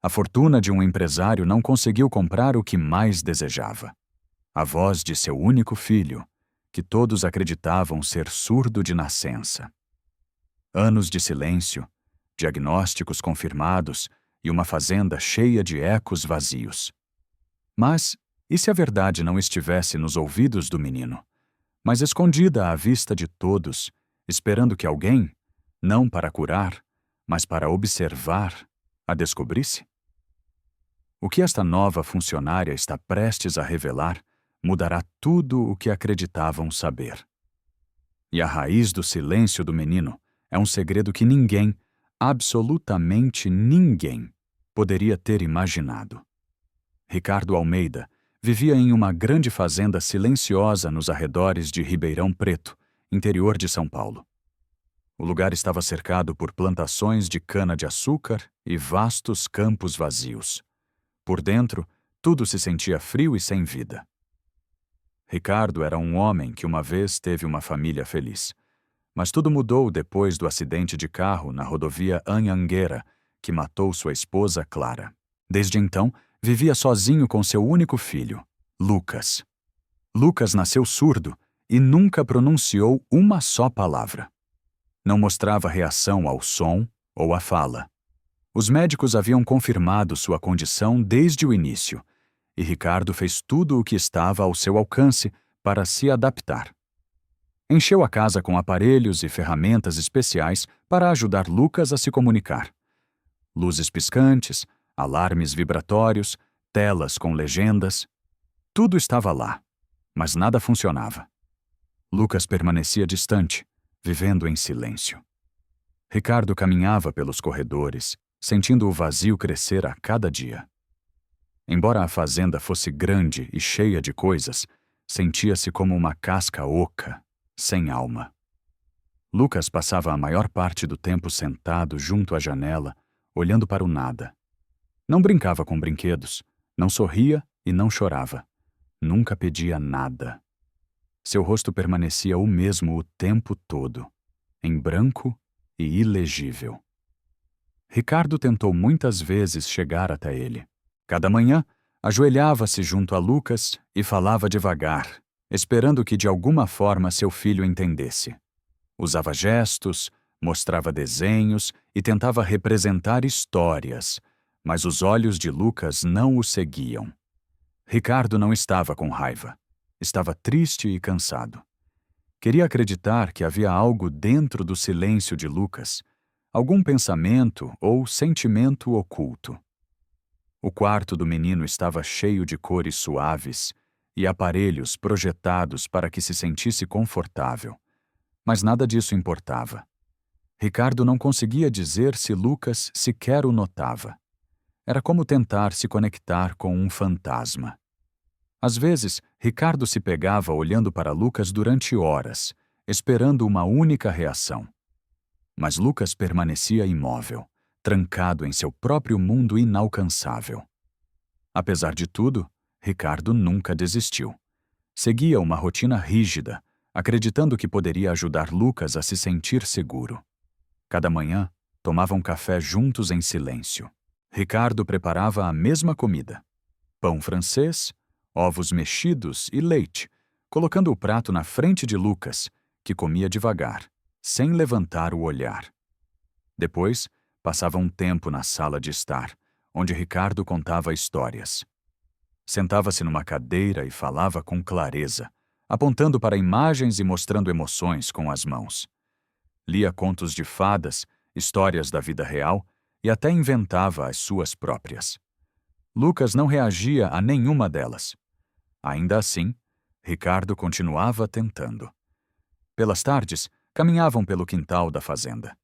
A fortuna de um empresário não conseguiu comprar o que mais desejava: a voz de seu único filho, que todos acreditavam ser surdo de nascença. Anos de silêncio, diagnósticos confirmados e uma fazenda cheia de ecos vazios. Mas, e se a verdade não estivesse nos ouvidos do menino, mas escondida à vista de todos, esperando que alguém, não para curar, mas para observar, a descobrisse? O que esta nova funcionária está prestes a revelar mudará tudo o que acreditavam saber. E a raiz do silêncio do menino é um segredo que ninguém, absolutamente ninguém, poderia ter imaginado. Ricardo Almeida vivia em uma grande fazenda silenciosa nos arredores de Ribeirão Preto, interior de São Paulo. O lugar estava cercado por plantações de cana-de-açúcar e vastos campos vazios. Por dentro, tudo se sentia frio e sem vida. Ricardo era um homem que uma vez teve uma família feliz. Mas tudo mudou depois do acidente de carro na rodovia Anhanguera, que matou sua esposa Clara. Desde então, vivia sozinho com seu único filho, Lucas. Lucas nasceu surdo e nunca pronunciou uma só palavra. Não mostrava reação ao som ou à fala. Os médicos haviam confirmado sua condição desde o início, e Ricardo fez tudo o que estava ao seu alcance para se adaptar. Encheu a casa com aparelhos e ferramentas especiais para ajudar Lucas a se comunicar. Luzes piscantes, alarmes vibratórios, telas com legendas. Tudo estava lá, mas nada funcionava. Lucas permanecia distante, vivendo em silêncio. Ricardo caminhava pelos corredores, sentindo o vazio crescer a cada dia. Embora a fazenda fosse grande e cheia de coisas, sentia-se como uma casca oca, sem alma. Lucas passava a maior parte do tempo sentado junto à janela, olhando para o nada. Não brincava com brinquedos, não sorria e não chorava. Nunca pedia nada. Seu rosto permanecia o mesmo o tempo todo, em branco e ilegível. Ricardo tentou muitas vezes chegar até ele. Cada manhã, ajoelhava-se junto a Lucas e falava devagar, esperando que de alguma forma seu filho entendesse. Usava gestos, mostrava desenhos e tentava representar histórias, mas os olhos de Lucas não o seguiam. Ricardo não estava com raiva. Estava triste e cansado. Queria acreditar que havia algo dentro do silêncio de Lucas, algum pensamento ou sentimento oculto. O quarto do menino estava cheio de cores suaves e aparelhos projetados para que se sentisse confortável. Mas nada disso importava. Ricardo não conseguia dizer se Lucas sequer o notava. Era como tentar se conectar com um fantasma. Às vezes, Ricardo se pegava olhando para Lucas durante horas, esperando uma única reação. Mas Lucas permanecia imóvel, trancado em seu próprio mundo inalcançável. Apesar de tudo, Ricardo nunca desistiu. Seguia uma rotina rígida, acreditando que poderia ajudar Lucas a se sentir seguro. Cada manhã, tomavam café juntos em silêncio. Ricardo preparava a mesma comida: pão francês, ovos mexidos e leite, colocando o prato na frente de Lucas, que comia devagar, sem levantar o olhar. Depois, passava um tempo na sala de estar, onde Ricardo contava histórias. Sentava-se numa cadeira e falava com clareza, apontando para imagens e mostrando emoções com as mãos. Lia contos de fadas, histórias da vida real e até inventava as suas próprias. Lucas não reagia a nenhuma delas. Ainda assim, Ricardo continuava tentando. Pelas tardes, caminhavam pelo quintal da fazenda.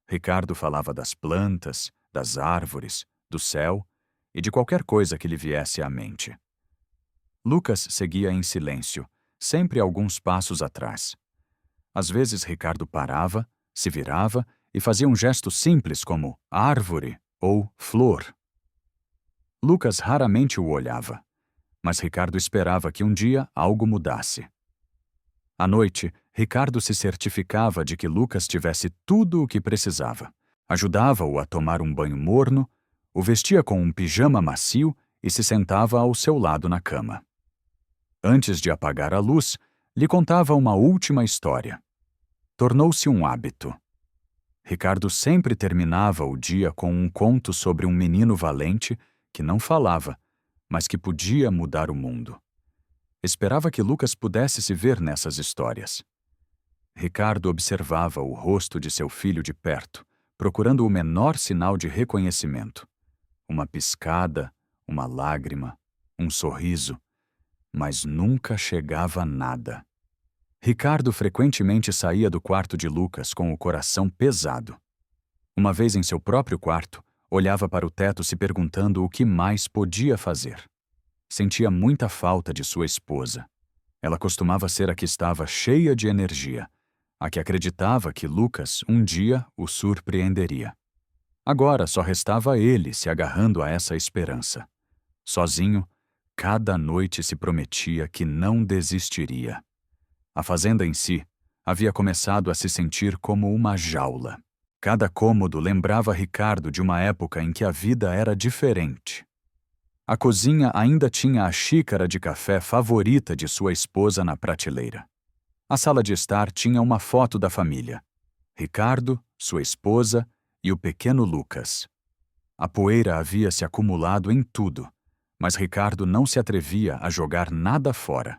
Ricardo falava das plantas, das árvores, do céu e de qualquer coisa que lhe viesse à mente. Lucas seguia em silêncio, sempre alguns passos atrás. Às vezes Ricardo parava, se virava e fazia um gesto simples como árvore ou flor. Lucas raramente o olhava, mas Ricardo esperava que um dia algo mudasse. À noite, Ricardo se certificava de que Lucas tivesse tudo o que precisava. Ajudava-o a tomar um banho morno, O vestia com um pijama macio e se sentava ao seu lado na cama. Antes de apagar a luz, lhe contava uma última história. Tornou-se um hábito. Ricardo sempre terminava o dia com um conto sobre um menino valente que não falava, mas que podia mudar o mundo. Esperava que Lucas pudesse se ver nessas histórias. Ricardo observava o rosto de seu filho de perto, procurando o menor sinal de reconhecimento. Uma piscada, uma lágrima, um sorriso, mas nunca chegava nada. Ricardo frequentemente saía do quarto de Lucas com o coração pesado. Uma vez em seu próprio quarto, olhava para o teto se perguntando o que mais podia fazer. Sentia muita falta de sua esposa. Ela costumava ser a que estava cheia de energia, a que acreditava que Lucas um dia o surpreenderia. Agora só restava ele se agarrando a essa esperança. Sozinho, cada noite se prometia que não desistiria. A fazenda em si havia começado a se sentir como uma jaula. Cada cômodo lembrava Ricardo de uma época em que a vida era diferente. A cozinha ainda tinha a xícara de café favorita de sua esposa na prateleira. A sala de estar tinha uma foto da família: Ricardo, sua esposa e o pequeno Lucas. A poeira havia se acumulado em tudo, mas Ricardo não se atrevia a jogar nada fora.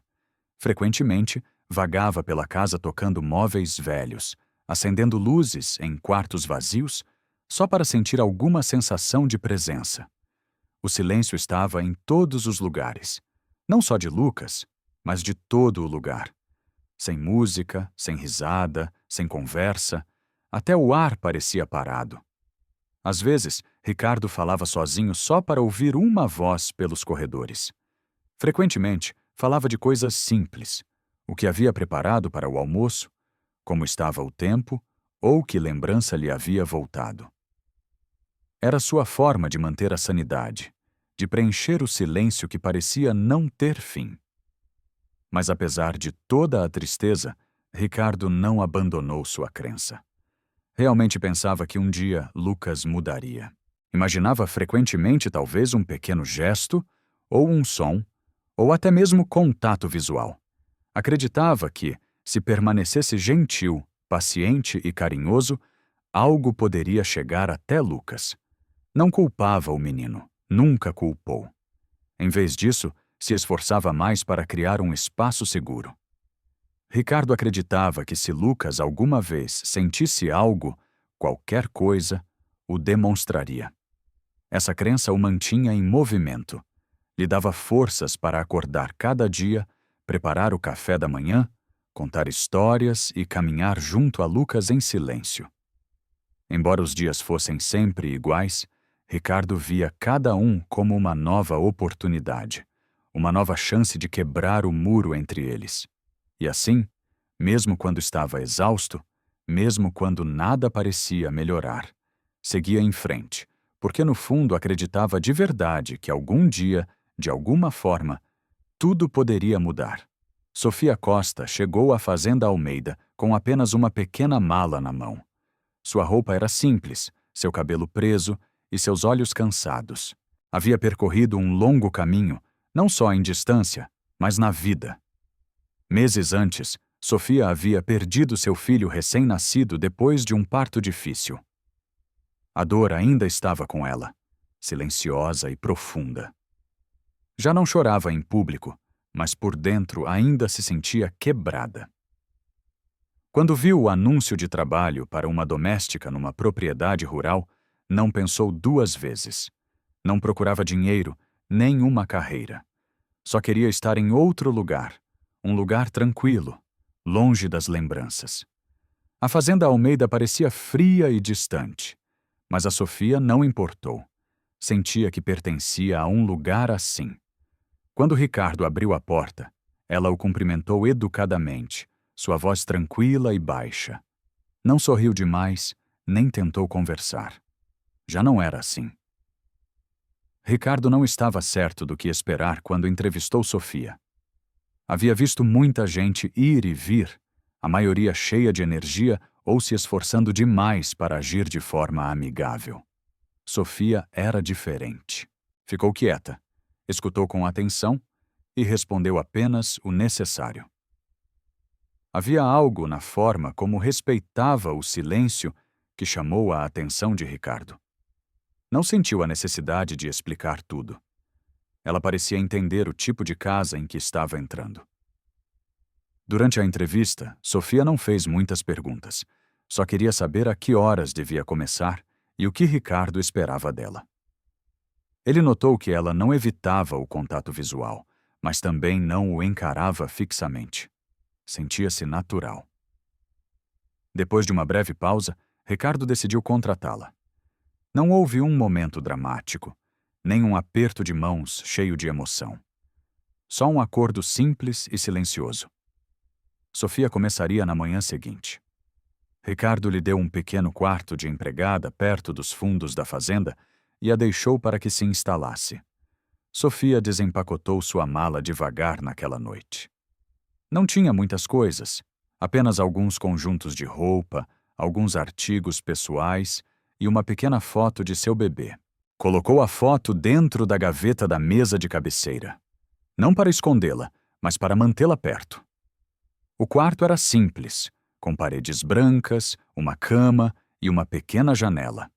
Frequentemente, vagava pela casa tocando móveis velhos, acendendo luzes em quartos vazios, só para sentir alguma sensação de presença. O silêncio estava em todos os lugares, não só de Lucas, mas de todo o lugar. Sem música, sem risada, sem conversa, até o ar parecia parado. Às vezes, Ricardo falava sozinho só para ouvir uma voz pelos corredores. Frequentemente, falava de coisas simples: o que havia preparado para o almoço, como estava o tempo ou que lembrança lhe havia voltado. Era sua forma de manter a sanidade, de preencher o silêncio que parecia não ter fim. Mas apesar de toda a tristeza, Ricardo não abandonou sua crença. Realmente pensava que um dia Lucas mudaria. Imaginava frequentemente talvez um pequeno gesto, ou um som, ou até mesmo contato visual. Acreditava que, se permanecesse gentil, paciente e carinhoso, algo poderia chegar até Lucas. Não culpava o menino, nunca culpou. Em vez disso, se esforçava mais para criar um espaço seguro. Ricardo acreditava que se Lucas alguma vez sentisse algo, qualquer coisa, o demonstraria. Essa crença o mantinha em movimento. Lhe dava forças para acordar cada dia, preparar o café da manhã, contar histórias e caminhar junto a Lucas em silêncio. Embora os dias fossem sempre iguais, Ricardo via cada um como uma nova oportunidade, uma nova chance de quebrar o muro entre eles. E assim, mesmo quando estava exausto, mesmo quando nada parecia melhorar, seguia em frente, porque no fundo acreditava de verdade que algum dia, de alguma forma, tudo poderia mudar. Sofia Costa chegou à Fazenda Almeida com apenas uma pequena mala na mão. Sua roupa era simples, seu cabelo preso e seus olhos cansados. Havia percorrido um longo caminho, não só em distância, mas na vida. Meses antes, Sofia havia perdido seu filho recém-nascido depois de um parto difícil. A dor ainda estava com ela, silenciosa e profunda. Já não chorava em público, mas por dentro ainda se sentia quebrada. Quando viu o anúncio de trabalho para uma doméstica numa propriedade rural, não pensou duas vezes. Não procurava dinheiro, nem uma carreira. Só queria estar em outro lugar, um lugar tranquilo, longe das lembranças. A Fazenda Almeida parecia fria e distante, mas a Sofia não importou. Sentia que pertencia a um lugar assim. Quando Ricardo abriu a porta, ela o cumprimentou educadamente, sua voz tranquila e baixa. Não sorriu demais, nem tentou conversar. Já não era assim. Ricardo não estava certo do que esperar quando entrevistou Sofia. Havia visto muita gente ir e vir, a maioria cheia de energia ou se esforçando demais para agir de forma amigável. Sofia era diferente. Ficou quieta, escutou com atenção e respondeu apenas o necessário. Havia algo na forma como respeitava o silêncio que chamou a atenção de Ricardo. Não sentiu a necessidade de explicar tudo. Ela parecia entender o tipo de casa em que estava entrando. Durante a entrevista, Sofia não fez muitas perguntas. Só queria saber a que horas devia começar e o que Ricardo esperava dela. Ele notou que ela não evitava o contato visual, mas também não o encarava fixamente. Sentia-se natural. Depois de uma breve pausa, Ricardo decidiu contratá-la. Não houve um momento dramático, nem um aperto de mãos cheio de emoção. Só um acordo simples e silencioso. Sofia começaria na manhã seguinte. Ricardo lhe deu um pequeno quarto de empregada perto dos fundos da fazenda e a deixou para que se instalasse. Sofia desempacotou sua mala devagar naquela noite. Não tinha muitas coisas, apenas alguns conjuntos de roupa, alguns artigos pessoais e uma pequena foto de seu bebê. Colocou a foto dentro da gaveta da mesa de cabeceira. Não para escondê-la, mas para mantê-la perto. O quarto era simples, com paredes brancas, uma cama e uma pequena janela.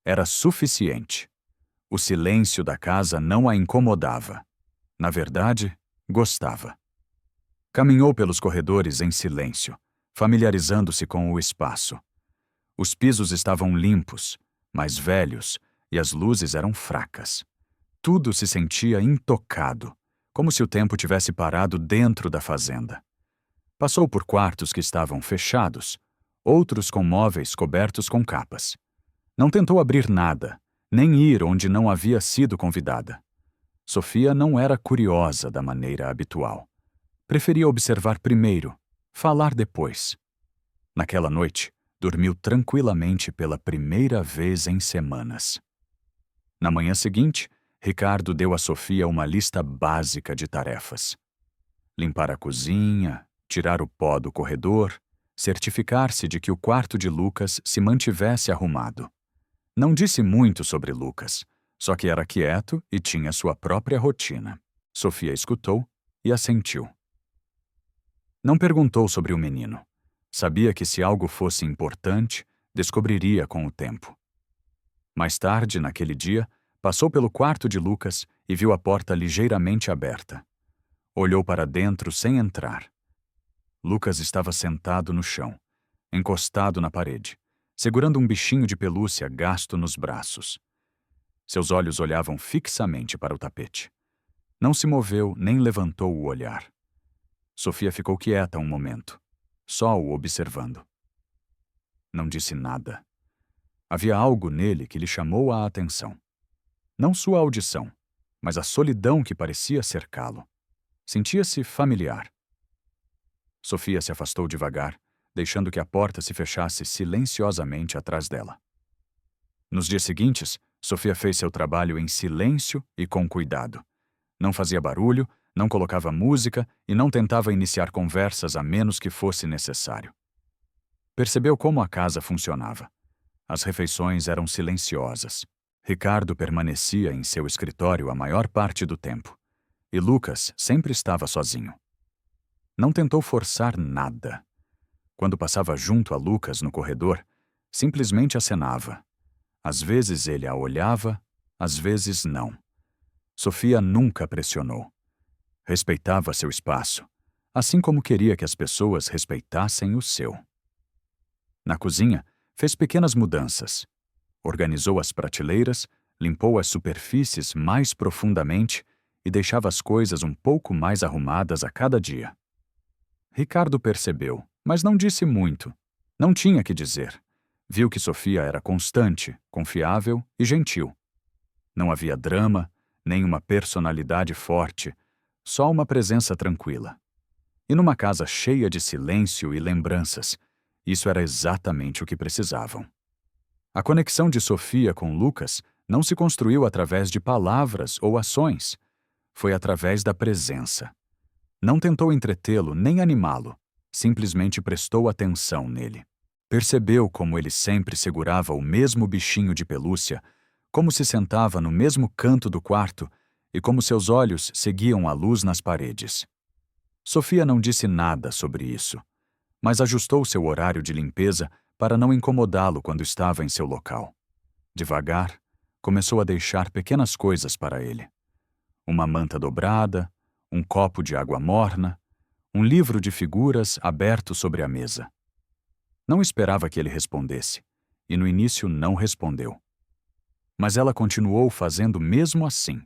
Era suficiente. O silêncio da casa não a incomodava. Na verdade, gostava. Caminhou pelos corredores em silêncio, familiarizando-se com o espaço. Os pisos estavam limpos, mas velhos, e as luzes eram fracas. Tudo se sentia intocado, como se o tempo tivesse parado dentro da fazenda. Passou por quartos que estavam fechados, outros com móveis cobertos com capas. Não tentou abrir nada, nem ir onde não havia sido convidada. Sofia não era curiosa da maneira habitual. Preferia observar primeiro, falar depois. Naquela noite, dormiu tranquilamente pela primeira vez em semanas. Na manhã seguinte, Ricardo deu a Sofia uma lista básica de tarefas. Limpar a cozinha, tirar o pó do corredor, certificar-se de que o quarto de Lucas se mantivesse arrumado. Não disse muito sobre Lucas, só que era quieto e tinha sua própria rotina. Sofia escutou e assentiu. Não perguntou sobre o menino. Sabia que se algo fosse importante, descobriria com o tempo. Mais tarde, naquele dia, passou pelo quarto de Lucas e viu a porta ligeiramente aberta. Olhou para dentro sem entrar. Lucas estava sentado no chão, encostado na parede, segurando um bichinho de pelúcia gasto nos braços. Seus olhos olhavam fixamente para o tapete. Não se moveu nem levantou o olhar. Sofia ficou quieta um momento, só o observando. Não disse nada. Havia algo nele que lhe chamou a atenção. Não sua audição, mas a solidão que parecia cercá-lo. Sentia-se familiar. Sofia se afastou devagar, deixando que a porta se fechasse silenciosamente atrás dela. Nos dias seguintes, Sofia fez seu trabalho em silêncio e com cuidado. Não fazia barulho, não colocava música e não tentava iniciar conversas a menos que fosse necessário. Percebeu como a casa funcionava. As refeições eram silenciosas. Ricardo permanecia em seu escritório a maior parte do tempo. E Lucas sempre estava sozinho. Não tentou forçar nada. Quando passava junto a Lucas no corredor, simplesmente acenava. Às vezes ele a olhava, às vezes não. Sofia nunca pressionou. Respeitava seu espaço, assim como queria que as pessoas respeitassem o seu. Na cozinha, fez pequenas mudanças. Organizou as prateleiras, limpou as superfícies mais profundamente e deixava as coisas um pouco mais arrumadas a cada dia. Ricardo percebeu, mas não disse muito. Não tinha que dizer. Viu que Sofia era constante, confiável e gentil. Não havia drama, nem uma personalidade forte, só uma presença tranquila. E numa casa cheia de silêncio e lembranças, isso era exatamente o que precisavam. A conexão de Sofia com Lucas não se construiu através de palavras ou ações. Foi através da presença. Não tentou entretê-lo nem animá-lo, simplesmente prestou atenção nele. Percebeu como ele sempre segurava o mesmo bichinho de pelúcia, como se sentava no mesmo canto do quarto e como seus olhos seguiam a luz nas paredes. Sofia não disse nada sobre isso, mas ajustou seu horário de limpeza para não incomodá-lo quando estava em seu local. Devagar, começou a deixar pequenas coisas para ele. Uma manta dobrada, um copo de água morna, um livro de figuras aberto sobre a mesa. Não esperava que ele respondesse, e no início não respondeu. Mas ela continuou fazendo mesmo assim,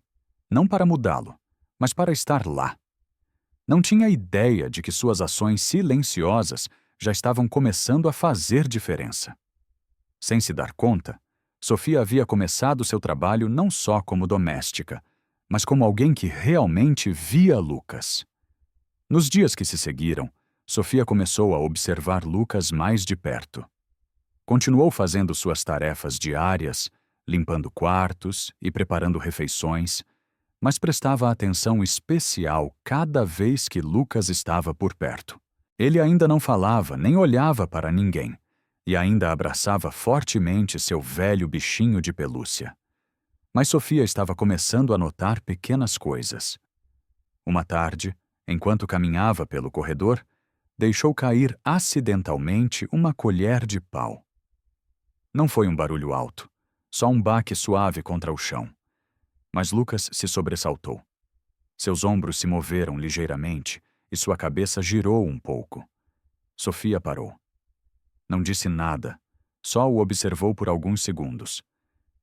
não para mudá-lo, mas para estar lá. Não tinha ideia de que suas ações silenciosas já estavam começando a fazer diferença. Sem se dar conta, Sofia havia começado seu trabalho não só como doméstica, mas como alguém que realmente via Lucas. Nos dias que se seguiram, Sofia começou a observar Lucas mais de perto. Continuou fazendo suas tarefas diárias, limpando quartos e preparando refeições, mas prestava atenção especial cada vez que Lucas estava por perto. Ele ainda não falava nem olhava para ninguém, e ainda abraçava fortemente seu velho bichinho de pelúcia. Mas Sofia estava começando a notar pequenas coisas. Uma tarde, enquanto caminhava pelo corredor, deixou cair acidentalmente uma colher de pau. Não foi um barulho alto, só um baque suave contra o chão. Mas Lucas se sobressaltou. Seus ombros se moveram ligeiramente e sua cabeça girou um pouco. Sofia parou. Não disse nada, só o observou por alguns segundos.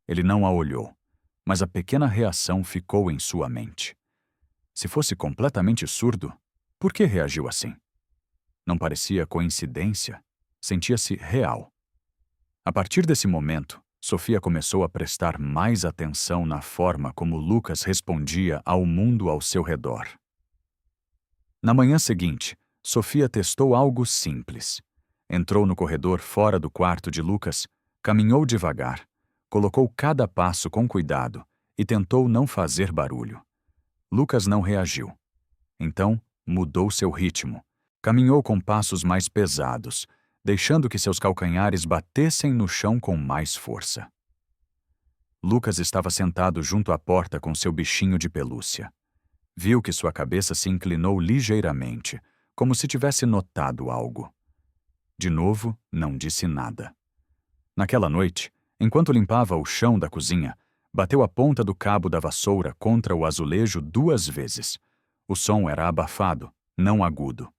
Ele não a olhou, mas a pequena reação ficou em sua mente. Se fosse completamente surdo, por que reagiu assim? Não parecia coincidência, sentia-se real. A partir desse momento, Sofia começou a prestar mais atenção na forma como Lucas respondia ao mundo ao seu redor. Na manhã seguinte, Sofia testou algo simples. Entrou no corredor fora do quarto de Lucas, caminhou devagar, colocou cada passo com cuidado e tentou não fazer barulho. Lucas não reagiu. Então, mudou seu ritmo. Caminhou com passos mais pesados, deixando que seus calcanhares batessem no chão com mais força. Lucas estava sentado junto à porta com seu bichinho de pelúcia. Viu que sua cabeça se inclinou ligeiramente, como se tivesse notado algo. De novo, não disse nada. Naquela noite, enquanto limpava o chão da cozinha, bateu a ponta do cabo da vassoura contra o azulejo 2 vezes. O som era abafado, não agudo.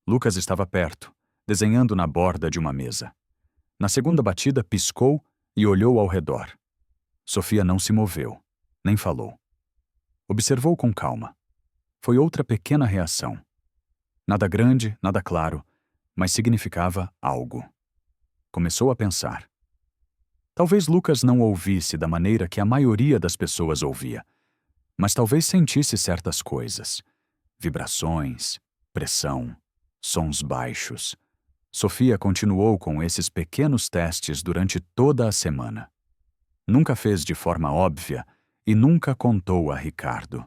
Lucas estava perto, desenhando na borda de uma mesa. Na segunda batida, piscou e olhou ao redor. Sofia não se moveu, nem falou. Observou com calma. Foi outra pequena reação. Nada grande, nada claro, mas significava algo. Começou a pensar. Talvez Lucas não ouvisse da maneira que a maioria das pessoas ouvia, mas talvez sentisse certas coisas. Vibrações, pressão, sons baixos. Sofia continuou com esses pequenos testes durante toda a semana. Nunca fez de forma óbvia e nunca contou a Ricardo.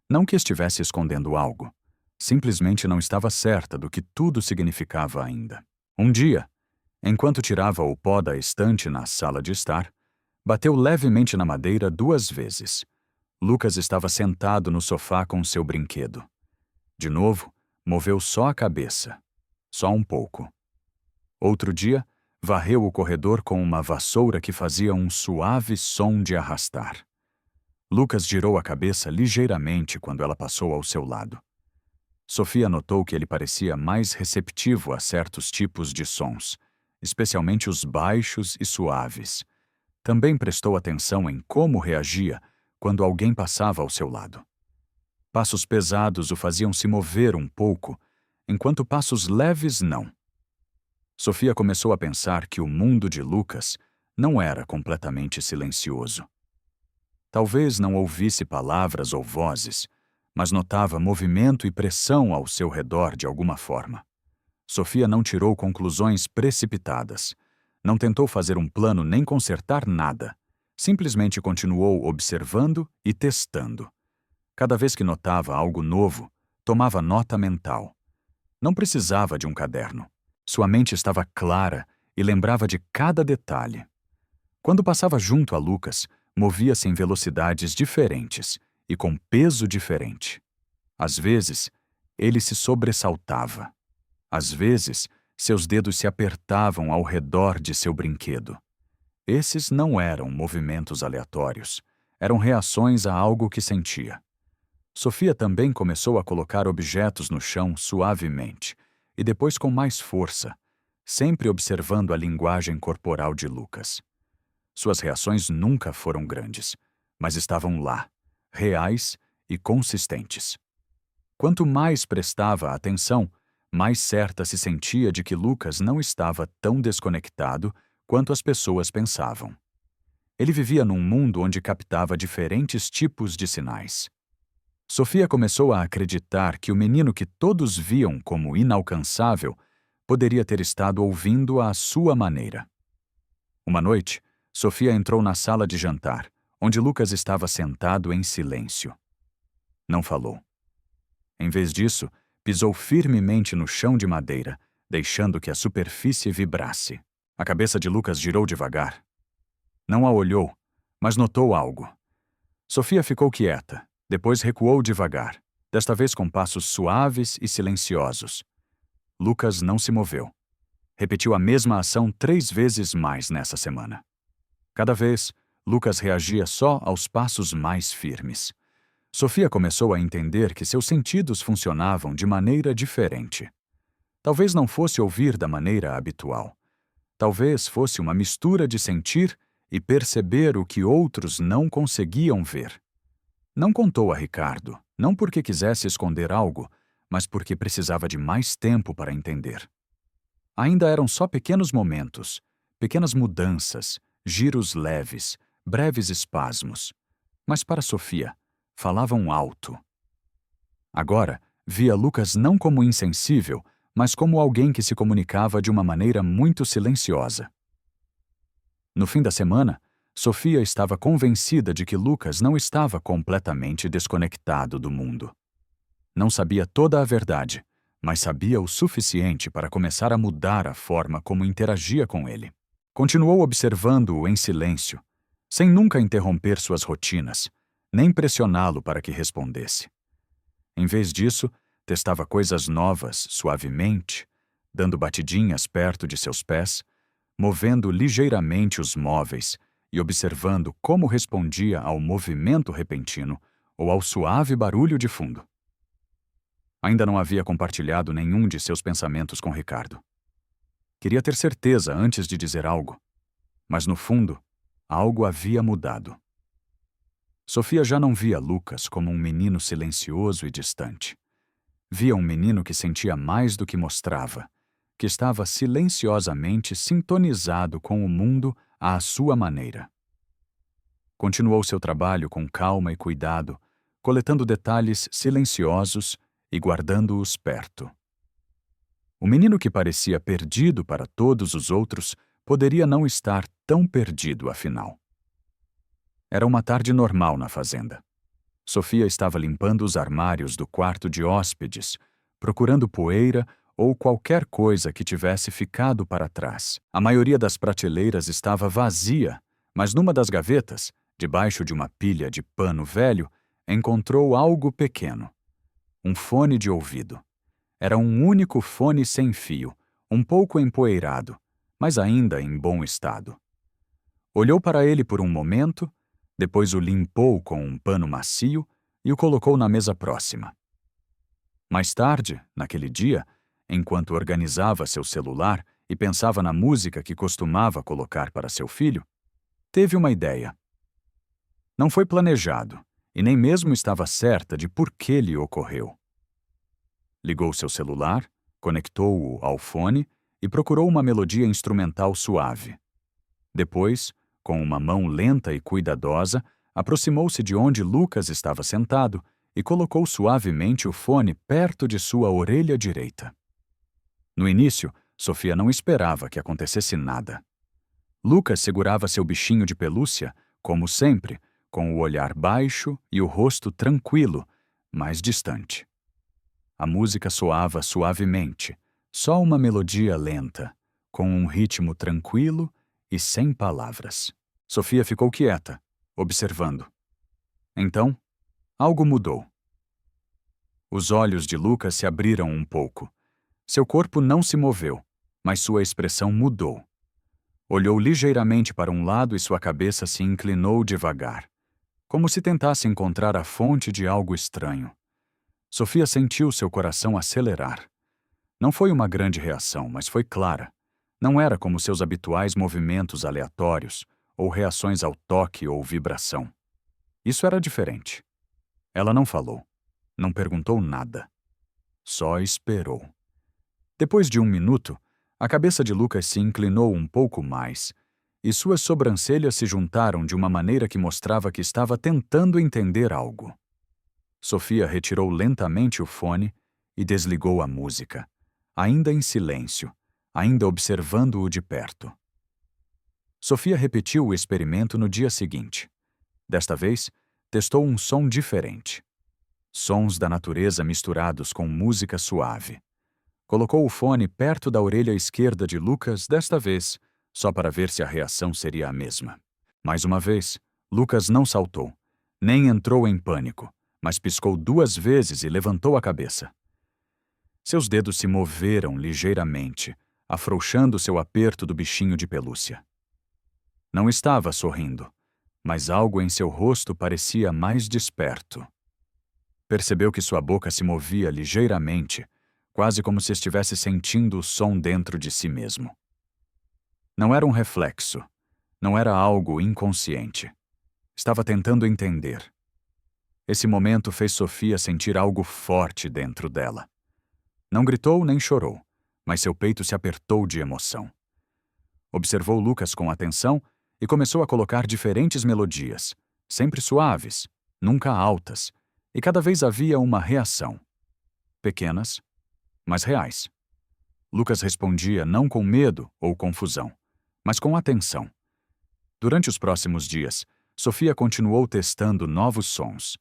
Não que estivesse escondendo algo. Simplesmente não estava certa do que tudo significava ainda. Um dia, enquanto tirava o pó da estante na sala de estar, bateu levemente na madeira 2 vezes. Lucas estava sentado no sofá com seu brinquedo. De novo, moveu só a cabeça. Só um pouco. Outro dia, varreu o corredor com uma vassoura que fazia um suave som de arrastar. Lucas girou a cabeça ligeiramente quando ela passou ao seu lado. Sofia notou que ele parecia mais receptivo a certos tipos de sons, especialmente os baixos e suaves. Também prestou atenção em como reagia quando alguém passava ao seu lado. Passos pesados o faziam se mover um pouco, enquanto passos leves não. Sofia começou a pensar que o mundo de Lucas não era completamente silencioso. Talvez não ouvisse palavras ou vozes, mas notava movimento e pressão ao seu redor de alguma forma. Sofia não tirou conclusões precipitadas. Não tentou fazer um plano nem consertar nada. Simplesmente continuou observando e testando. Cada vez que notava algo novo, tomava nota mental. Não precisava de um caderno. Sua mente estava clara e lembrava de cada detalhe. Quando passava junto a Lucas, movia-se em velocidades diferentes e com peso diferente. Às vezes, ele se sobressaltava. Às vezes, seus dedos se apertavam ao redor de seu brinquedo. Esses não eram movimentos aleatórios, eram reações a algo que sentia. Sofia também começou a colocar objetos no chão suavemente e depois com mais força, sempre observando a linguagem corporal de Lucas. Suas reações nunca foram grandes, mas estavam lá, reais e consistentes. Quanto mais prestava atenção, mais certa se sentia de que Lucas não estava tão desconectado quanto as pessoas pensavam. Ele vivia num mundo onde captava diferentes tipos de sinais. Sofia começou a acreditar que o menino que todos viam como inalcançável poderia ter estado ouvindo à sua maneira. Uma noite, Sofia entrou na sala de jantar, onde Lucas estava sentado em silêncio. Não falou. Em vez disso, pisou firmemente no chão de madeira, deixando que a superfície vibrasse. A cabeça de Lucas girou devagar. Não a olhou, mas notou algo. Sofia ficou quieta, depois recuou devagar, desta vez com passos suaves e silenciosos. Lucas não se moveu. Repetiu a mesma ação 3 vezes mais nessa semana. Cada vez, Lucas reagia só aos passos mais firmes. Sofia começou a entender que seus sentidos funcionavam de maneira diferente. Talvez não fosse ouvir da maneira habitual. Talvez fosse uma mistura de sentir e perceber o que outros não conseguiam ver. Não contou a Ricardo, não porque quisesse esconder algo, mas porque precisava de mais tempo para entender. Ainda eram só pequenos momentos, pequenas mudanças, giros leves, breves espasmos. Mas para Sofia, falavam alto. Agora, via Lucas não como insensível, mas como alguém que se comunicava de uma maneira muito silenciosa. No fim da semana, Sofia estava convencida de que Lucas não estava completamente desconectado do mundo. Não sabia toda a verdade, mas sabia o suficiente para começar a mudar a forma como interagia com ele. Continuou observando-o em silêncio, sem nunca interromper suas rotinas, nem pressioná-lo para que respondesse. Em vez disso, testava coisas novas suavemente, dando batidinhas perto de seus pés, movendo ligeiramente os móveis e observando como respondia ao movimento repentino ou ao suave barulho de fundo. Ainda não havia compartilhado nenhum de seus pensamentos com Ricardo. Queria ter certeza antes de dizer algo, mas no fundo, algo havia mudado. Sofia já não via Lucas como um menino silencioso e distante. Via um menino que sentia mais do que mostrava, que estava silenciosamente sintonizado com o mundo à sua maneira. Continuou seu trabalho com calma e cuidado, coletando detalhes silenciosos e guardando-os perto. O menino que parecia perdido para todos os outros poderia não estar tão perdido, afinal. Era uma tarde normal na fazenda. Sofia estava limpando os armários do quarto de hóspedes, procurando poeira ou qualquer coisa que tivesse ficado para trás. A maioria das prateleiras estava vazia, mas numa das gavetas, debaixo de uma pilha de pano velho, encontrou algo pequeno. Um fone de ouvido. Era um único fone sem fio, um pouco empoeirado, mas ainda em bom estado. Olhou para ele por um momento, depois o limpou com um pano macio e o colocou na mesa próxima. Mais tarde, naquele dia, enquanto organizava seu celular e pensava na música que costumava colocar para seu filho, teve uma ideia. Não foi planejado, e nem mesmo estava certa de por que lhe ocorreu. Ligou seu celular, conectou-o ao fone e procurou uma melodia instrumental suave. Depois, com uma mão lenta e cuidadosa, aproximou-se de onde Lucas estava sentado e colocou suavemente o fone perto de sua orelha direita. No início, Sofia não esperava que acontecesse nada. Lucas segurava seu bichinho de pelúcia, como sempre, com o olhar baixo e o rosto tranquilo, mas distante. A música soava suavemente, só uma melodia lenta, com um ritmo tranquilo e sem palavras. Sofia ficou quieta, observando. Então, algo mudou. Os olhos de Lucas se abriram um pouco. Seu corpo não se moveu, mas sua expressão mudou. Olhou ligeiramente para um lado e sua cabeça se inclinou devagar, como se tentasse encontrar a fonte de algo estranho. Sofia sentiu seu coração acelerar. Não foi uma grande reação, mas foi clara. Não era como seus habituais movimentos aleatórios, ou reações ao toque ou vibração. Isso era diferente. Ela não falou, não perguntou nada. Só esperou. Depois de 1 minuto, a cabeça de Lucas se inclinou um pouco mais, e suas sobrancelhas se juntaram de uma maneira que mostrava que estava tentando entender algo. Sofia retirou lentamente o fone e desligou a música, ainda em silêncio, ainda observando-o de perto. Sofia repetiu o experimento no dia seguinte. Desta vez, testou um som diferente. Sons da natureza misturados com música suave. Colocou o fone perto da orelha esquerda de Lucas desta vez, só para ver se a reação seria a mesma. Mais uma vez, Lucas não saltou, nem entrou em pânico, mas piscou 2 vezes e levantou a cabeça. Seus dedos se moveram ligeiramente, afrouxando seu aperto do bichinho de pelúcia. Não estava sorrindo, mas algo em seu rosto parecia mais desperto. Percebeu que sua boca se movia ligeiramente, quase como se estivesse sentindo o som dentro de si mesmo. Não era um reflexo, não era algo inconsciente. Estava tentando entender. Esse momento fez Sofia sentir algo forte dentro dela. Não gritou nem chorou, mas seu peito se apertou de emoção. Observou Lucas com atenção e começou a colocar diferentes melodias, sempre suaves, nunca altas, e cada vez havia uma reação. Pequenas, mas reais. Lucas respondia não com medo ou confusão, mas com atenção. Durante os próximos dias, Sofia continuou testando novos sons.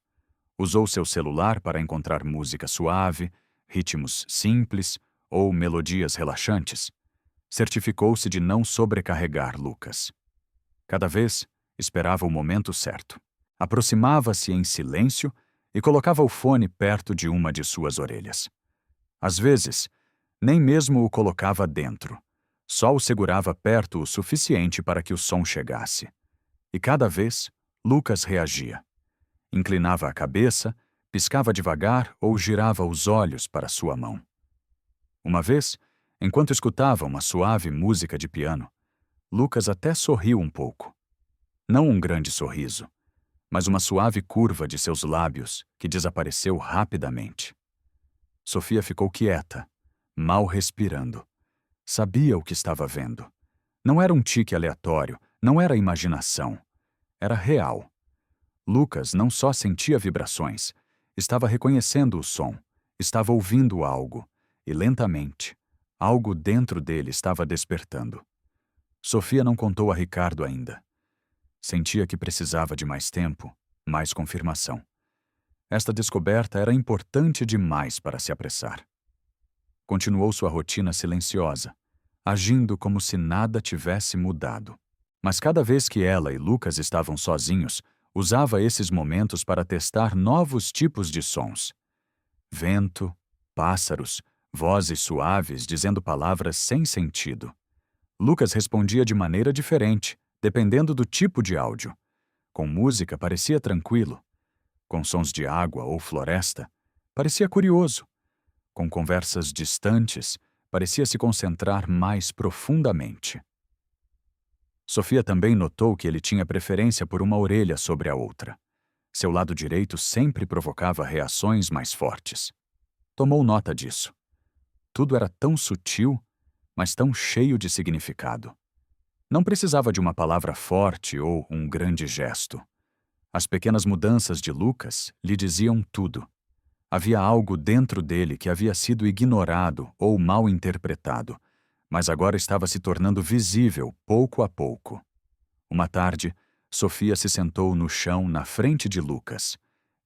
Usou seu celular para encontrar música suave, ritmos simples ou melodias relaxantes. Certificou-se de não sobrecarregar Lucas. Cada vez, esperava o momento certo. Aproximava-se em silêncio e colocava o fone perto de uma de suas orelhas. Às vezes, nem mesmo o colocava dentro. Só o segurava perto o suficiente para que o som chegasse. E cada vez, Lucas reagia. Inclinava a cabeça, piscava devagar ou girava os olhos para sua mão. Uma vez, enquanto escutava uma suave música de piano, Lucas até sorriu um pouco. Não um grande sorriso, mas uma suave curva de seus lábios que desapareceu rapidamente. Sofia ficou quieta, mal respirando. Sabia o que estava vendo. Não era um tique aleatório, não era imaginação. Era real. Lucas não só sentia vibrações, estava reconhecendo o som, estava ouvindo algo, e lentamente, algo dentro dele estava despertando. Sofia não contou a Ricardo ainda. Sentia que precisava de mais tempo, mais confirmação. Esta descoberta era importante demais para se apressar. Continuou sua rotina silenciosa, agindo como se nada tivesse mudado. Mas cada vez que ela e Lucas estavam sozinhos, usava esses momentos para testar novos tipos de sons. Vento, pássaros, vozes suaves dizendo palavras sem sentido. Lucas respondia de maneira diferente, dependendo do tipo de áudio. Com música parecia tranquilo. Com sons de água ou floresta, parecia curioso. Com conversas distantes, parecia se concentrar mais profundamente. Sofia também notou que ele tinha preferência por uma orelha sobre a outra. Seu lado direito sempre provocava reações mais fortes. Tomou nota disso. Tudo era tão sutil, mas tão cheio de significado. Não precisava de uma palavra forte ou um grande gesto. As pequenas mudanças de Lucas lhe diziam tudo. Havia algo dentro dele que havia sido ignorado ou mal interpretado, mas agora estava se tornando visível pouco a pouco. Uma tarde, Sofia se sentou no chão na frente de Lucas.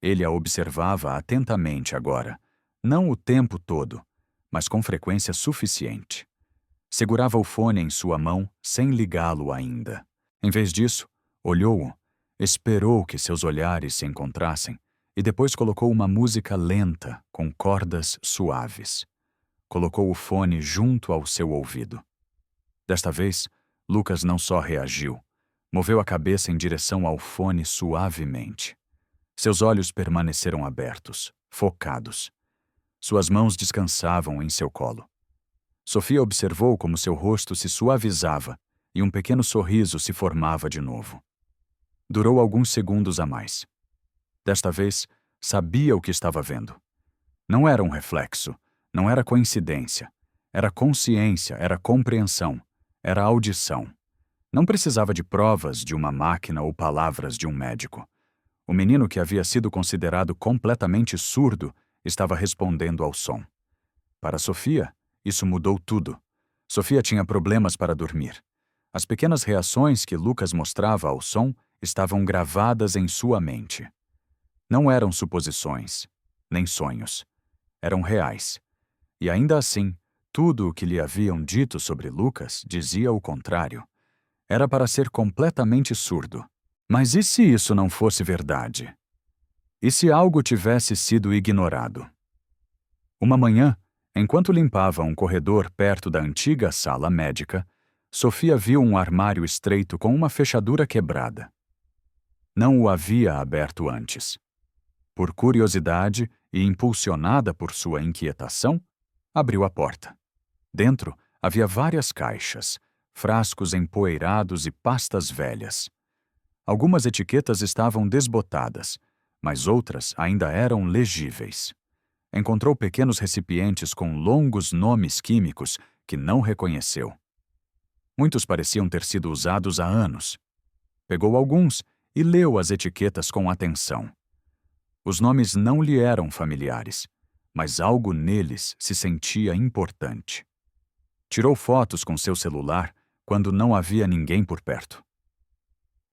Ele a observava atentamente agora, não o tempo todo, mas com frequência suficiente. Segurava o fone em sua mão sem ligá-lo ainda. Em vez disso, olhou-o Esperou que seus olhares se encontrassem e depois colocou uma música lenta, com cordas suaves. Colocou o fone junto ao seu ouvido. Desta vez, Lucas não só reagiu, moveu a cabeça em direção ao fone suavemente. Seus olhos permaneceram abertos, focados. Suas mãos descansavam em seu colo. Sofia observou como seu rosto se suavizava e um pequeno sorriso se formava de novo. Durou alguns segundos a mais. Desta vez, sabia o que estava vendo. Não era um reflexo, não era coincidência. Era consciência, era compreensão, era audição. Não precisava de provas de uma máquina ou palavras de um médico. O menino que havia sido considerado completamente surdo estava respondendo ao som. Para Sofia, isso mudou tudo. Sofia tinha problemas para dormir. As pequenas reações que Lucas mostrava ao som estavam gravadas em sua mente. Não eram suposições, nem sonhos. Eram reais. E ainda assim, tudo o que lhe haviam dito sobre Lucas dizia o contrário. Era para ser completamente surdo. Mas e se isso não fosse verdade? E se algo tivesse sido ignorado? Uma manhã, enquanto limpava um corredor perto da antiga sala médica, Sofia viu um armário estreito com uma fechadura quebrada. Não o havia aberto antes. Por curiosidade e impulsionada por sua inquietação, abriu a porta. Dentro havia várias caixas, frascos empoeirados e pastas velhas. Algumas etiquetas estavam desbotadas, mas outras ainda eram legíveis. Encontrou pequenos recipientes com longos nomes químicos que não reconheceu. Muitos pareciam ter sido usados há anos. Pegou alguns e leu as etiquetas com atenção. Os nomes não lhe eram familiares, mas algo neles se sentia importante. Tirou fotos com seu celular quando não havia ninguém por perto.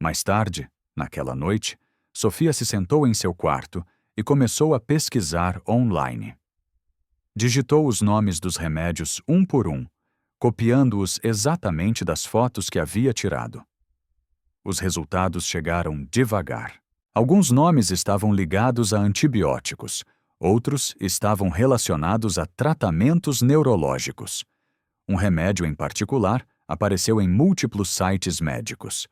Mais tarde, naquela noite, Sofia se sentou em seu quarto e começou a pesquisar online. Digitou os nomes dos remédios um por um, copiando-os exatamente das fotos que havia tirado. Os resultados chegaram devagar. Alguns nomes estavam ligados a antibióticos, outros estavam relacionados a tratamentos neurológicos. Um remédio em particular apareceu em múltiplos sites médicos.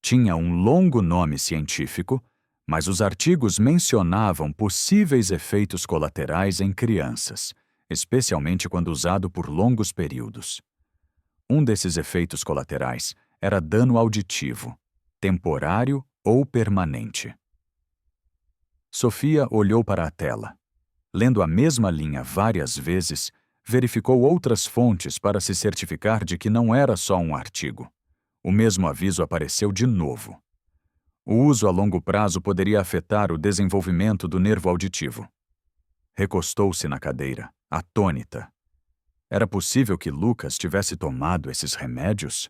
Tinha um longo nome científico, mas os artigos mencionavam possíveis efeitos colaterais em crianças, especialmente quando usado por longos períodos. Um desses efeitos colaterais era dano auditivo, temporário ou permanente. Sofia olhou para a tela. Lendo a mesma linha várias vezes, verificou outras fontes para se certificar de que não era só um artigo. O mesmo aviso apareceu de novo. O uso a longo prazo poderia afetar o desenvolvimento do nervo auditivo. Recostou-se na cadeira, atônita. Era possível que Lucas tivesse tomado esses remédios?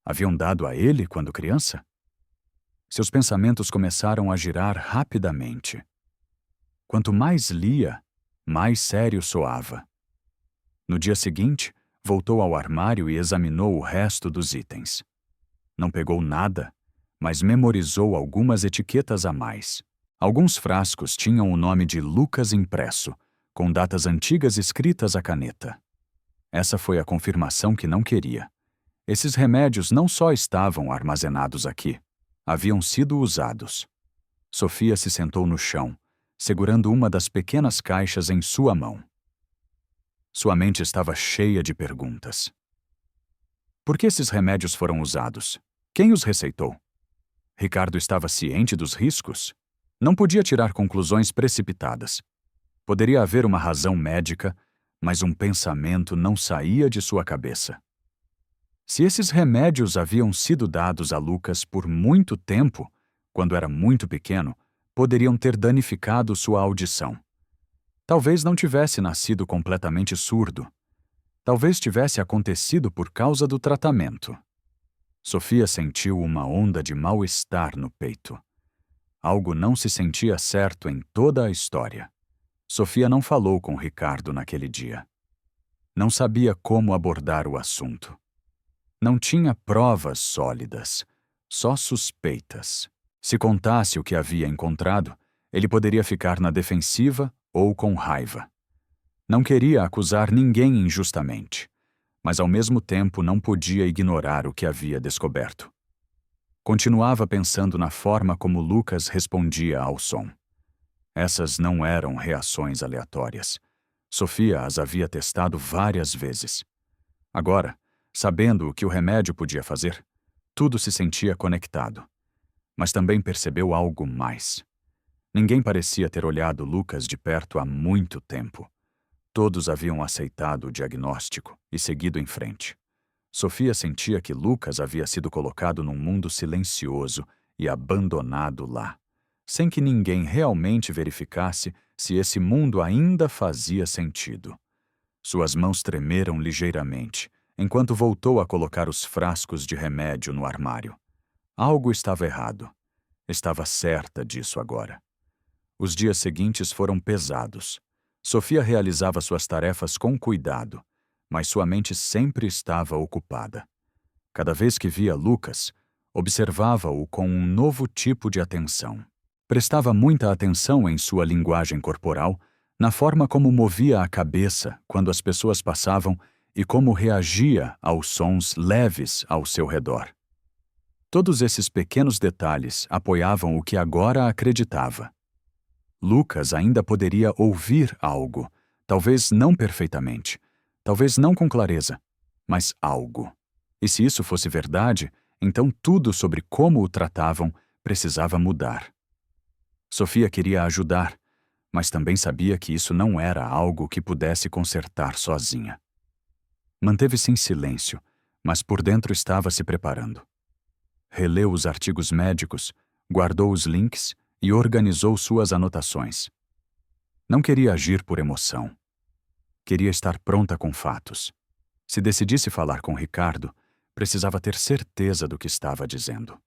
Haviam dado a ele quando criança? Seus pensamentos começaram a girar rapidamente. Quanto mais lia, mais sério soava. No dia seguinte, voltou ao armário e examinou o resto dos itens. Não pegou nada, mas memorizou algumas etiquetas a mais. Alguns frascos tinham o nome de Lucas impresso, com datas antigas escritas à caneta. Essa foi a confirmação que não queria. Esses remédios não só estavam armazenados aqui, haviam sido usados. Sofia se sentou no chão, segurando uma das pequenas caixas em sua mão. Sua mente estava cheia de perguntas. Por que esses remédios foram usados? Quem os receitou? Ricardo estava ciente dos riscos? Não podia tirar conclusões precipitadas. Poderia haver uma razão médica, mas um pensamento não saía de sua cabeça. Se esses remédios haviam sido dados a Lucas por muito tempo, quando era muito pequeno, poderiam ter danificado sua audição. Talvez não tivesse nascido completamente surdo. Talvez tivesse acontecido por causa do tratamento. Sofia sentiu uma onda de mal-estar no peito. Algo não se sentia certo em toda a história. Sofia não falou com Ricardo naquele dia. Não sabia como abordar o assunto. Não tinha provas sólidas, só suspeitas. Se contasse o que havia encontrado, ele poderia ficar na defensiva ou com raiva. Não queria acusar ninguém injustamente, mas ao mesmo tempo não podia ignorar o que havia descoberto. Continuava pensando na forma como Lucas respondia ao som. Essas não eram reações aleatórias. Sofia as havia testado várias vezes. Agora, sabendo o que o remédio podia fazer, tudo se sentia conectado. Mas também percebeu algo mais. Ninguém parecia ter olhado Lucas de perto há muito tempo. Todos haviam aceitado o diagnóstico e seguido em frente. Sofia sentia que Lucas havia sido colocado num mundo silencioso e abandonado lá, sem que ninguém realmente verificasse se esse mundo ainda fazia sentido. Suas mãos tremeram ligeiramente, enquanto voltou a colocar os frascos de remédio no armário. Algo estava errado. Estava certa disso agora. Os dias seguintes foram pesados. Sofia realizava suas tarefas com cuidado, mas sua mente sempre estava ocupada. Cada vez que via Lucas, observava-o com um novo tipo de atenção. Prestava muita atenção em sua linguagem corporal, na forma como movia a cabeça quando as pessoas passavam e como reagia aos sons leves ao seu redor. Todos esses pequenos detalhes apoiavam o que agora acreditava. Lucas ainda poderia ouvir algo, talvez não perfeitamente, talvez não com clareza, mas algo. E se isso fosse verdade, então tudo sobre como o tratavam precisava mudar. Sofia queria ajudar, mas também sabia que isso não era algo que pudesse consertar sozinha. Manteve-se em silêncio, mas por dentro estava se preparando. Releu os artigos médicos, guardou os links e organizou suas anotações. Não queria agir por emoção. Queria estar pronta com fatos. Se decidisse falar com Ricardo, precisava ter certeza do que estava dizendo.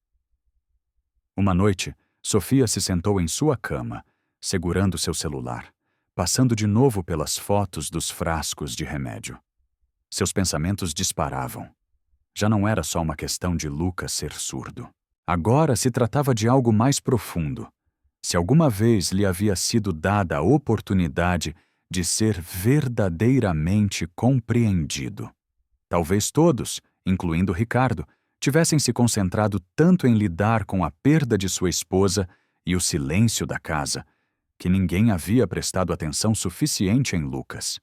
Uma noite, Sofia se sentou em sua cama, segurando seu celular, passando de novo pelas fotos dos frascos de remédio. Seus pensamentos disparavam. Já não era só uma questão de Lucas ser surdo. Agora se tratava de algo mais profundo. Se alguma vez lhe havia sido dada a oportunidade de ser verdadeiramente compreendido. Talvez todos, incluindo Ricardo, tivessem se concentrado tanto em lidar com a perda de sua esposa e o silêncio da casa, que ninguém havia prestado atenção suficiente em Lucas.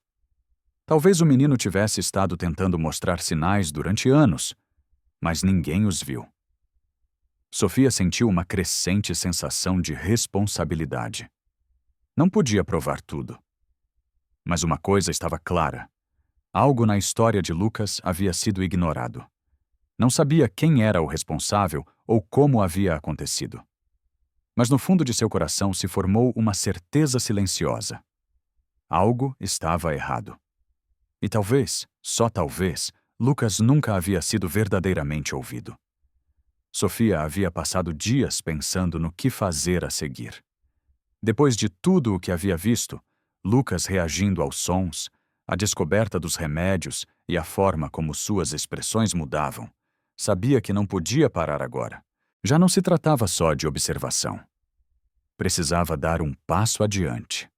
Talvez o menino tivesse estado tentando mostrar sinais durante anos, mas ninguém os viu. Sofia sentiu uma crescente sensação de responsabilidade. Não podia provar tudo. Mas uma coisa estava clara. Algo na história de Lucas havia sido ignorado. Não sabia quem era o responsável ou como havia acontecido. Mas no fundo de seu coração se formou uma certeza silenciosa. Algo estava errado. E talvez, só talvez, Lucas nunca havia sido verdadeiramente ouvido. Sofia havia passado dias pensando no que fazer a seguir. Depois de tudo o que havia visto, Lucas reagindo aos sons, a descoberta dos remédios e a forma como suas expressões mudavam, sabia que não podia parar agora. Já não se tratava só de observação. Precisava dar um passo adiante.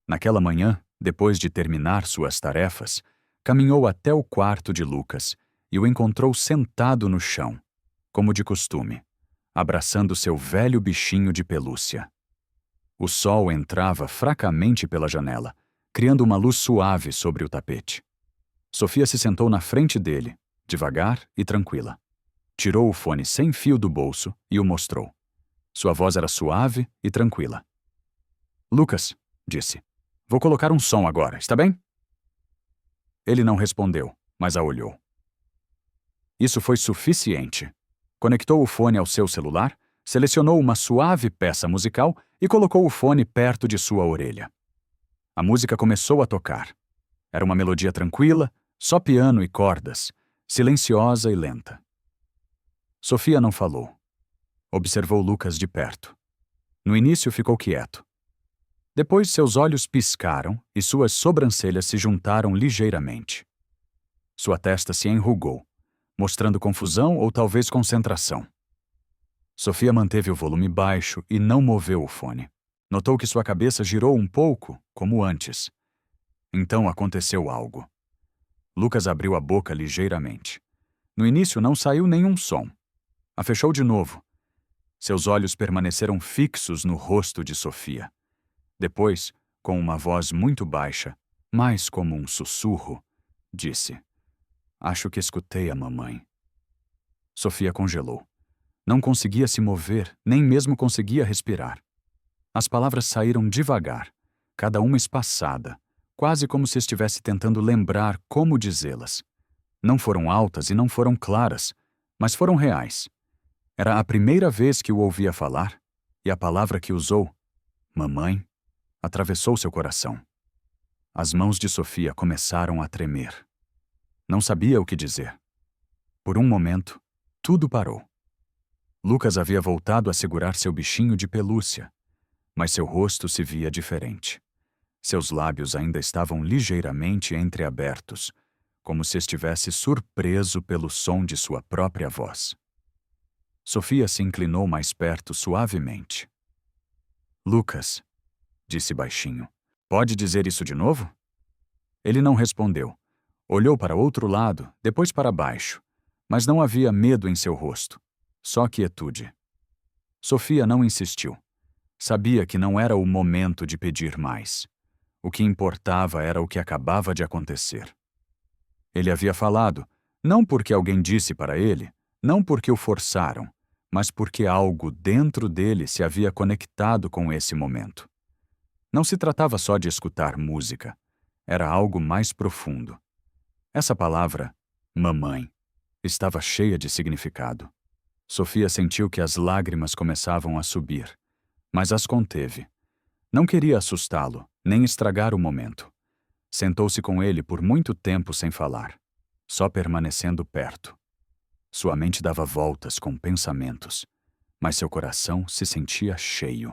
Naquela manhã, depois de terminar suas tarefas, caminhou até o quarto de Lucas e o encontrou sentado no chão, como de costume, abraçando seu velho bichinho de pelúcia. O sol entrava fracamente pela janela, criando uma luz suave sobre o tapete. Sofia se sentou na frente dele, devagar e tranquila. Tirou o fone sem fio do bolso e o mostrou. Sua voz era suave e tranquila. "Lucas", disse, "vou colocar um som agora, está bem?" Ele não respondeu, mas a olhou. Isso foi suficiente. Conectou o fone ao seu celular, selecionou uma suave peça musical e colocou o fone perto de sua orelha. A música começou a tocar. Era uma melodia tranquila, só piano e cordas, silenciosa e lenta. Sofia não falou. Observou Lucas de perto. No início ficou quieto. Depois seus olhos piscaram e suas sobrancelhas se juntaram ligeiramente. Sua testa se enrugou, mostrando confusão ou talvez concentração. Sofia manteve o volume baixo e não moveu o fone. Notou que sua cabeça girou um pouco, como antes. Então aconteceu algo. Lucas abriu a boca ligeiramente. No início não saiu nenhum som. A fechou de novo. Seus olhos permaneceram fixos no rosto de Sofia. Depois, com uma voz muito baixa, mais como um sussurro, disse: "Acho que escutei a mamãe." Sofia congelou. Não conseguia se mover, nem mesmo conseguia respirar. As palavras saíram devagar, cada uma espaçada, quase como se estivesse tentando lembrar como dizê-las. Não foram altas e não foram claras, mas foram reais. Era a primeira vez que o ouvia falar, e a palavra que usou, mamãe, atravessou seu coração. As mãos de Sofia começaram a tremer. Não sabia o que dizer. Por um momento, tudo parou. Lucas havia voltado a segurar seu bichinho de pelúcia, mas seu rosto se via diferente. Seus lábios ainda estavam ligeiramente entreabertos, como se estivesse surpreso pelo som de sua própria voz. Sofia se inclinou mais perto suavemente. "Lucas", disse baixinho, "pode dizer isso de novo?" Ele não respondeu. Olhou para outro lado, depois para baixo, mas não havia medo em seu rosto, só quietude. Sofia não insistiu. Sabia que não era o momento de pedir mais. O que importava era o que acabava de acontecer. Ele havia falado, não porque alguém disse para ele, não porque o forçaram, mas porque algo dentro dele se havia conectado com esse momento. Não se tratava só de escutar música. Era algo mais profundo. Essa palavra, mamãe, estava cheia de significado. Sofia sentiu que as lágrimas começavam a subir, mas as conteve. Não queria assustá-lo, nem estragar o momento. Sentou-se com ele por muito tempo sem falar, só permanecendo perto. Sua mente dava voltas com pensamentos, mas seu coração se sentia cheio.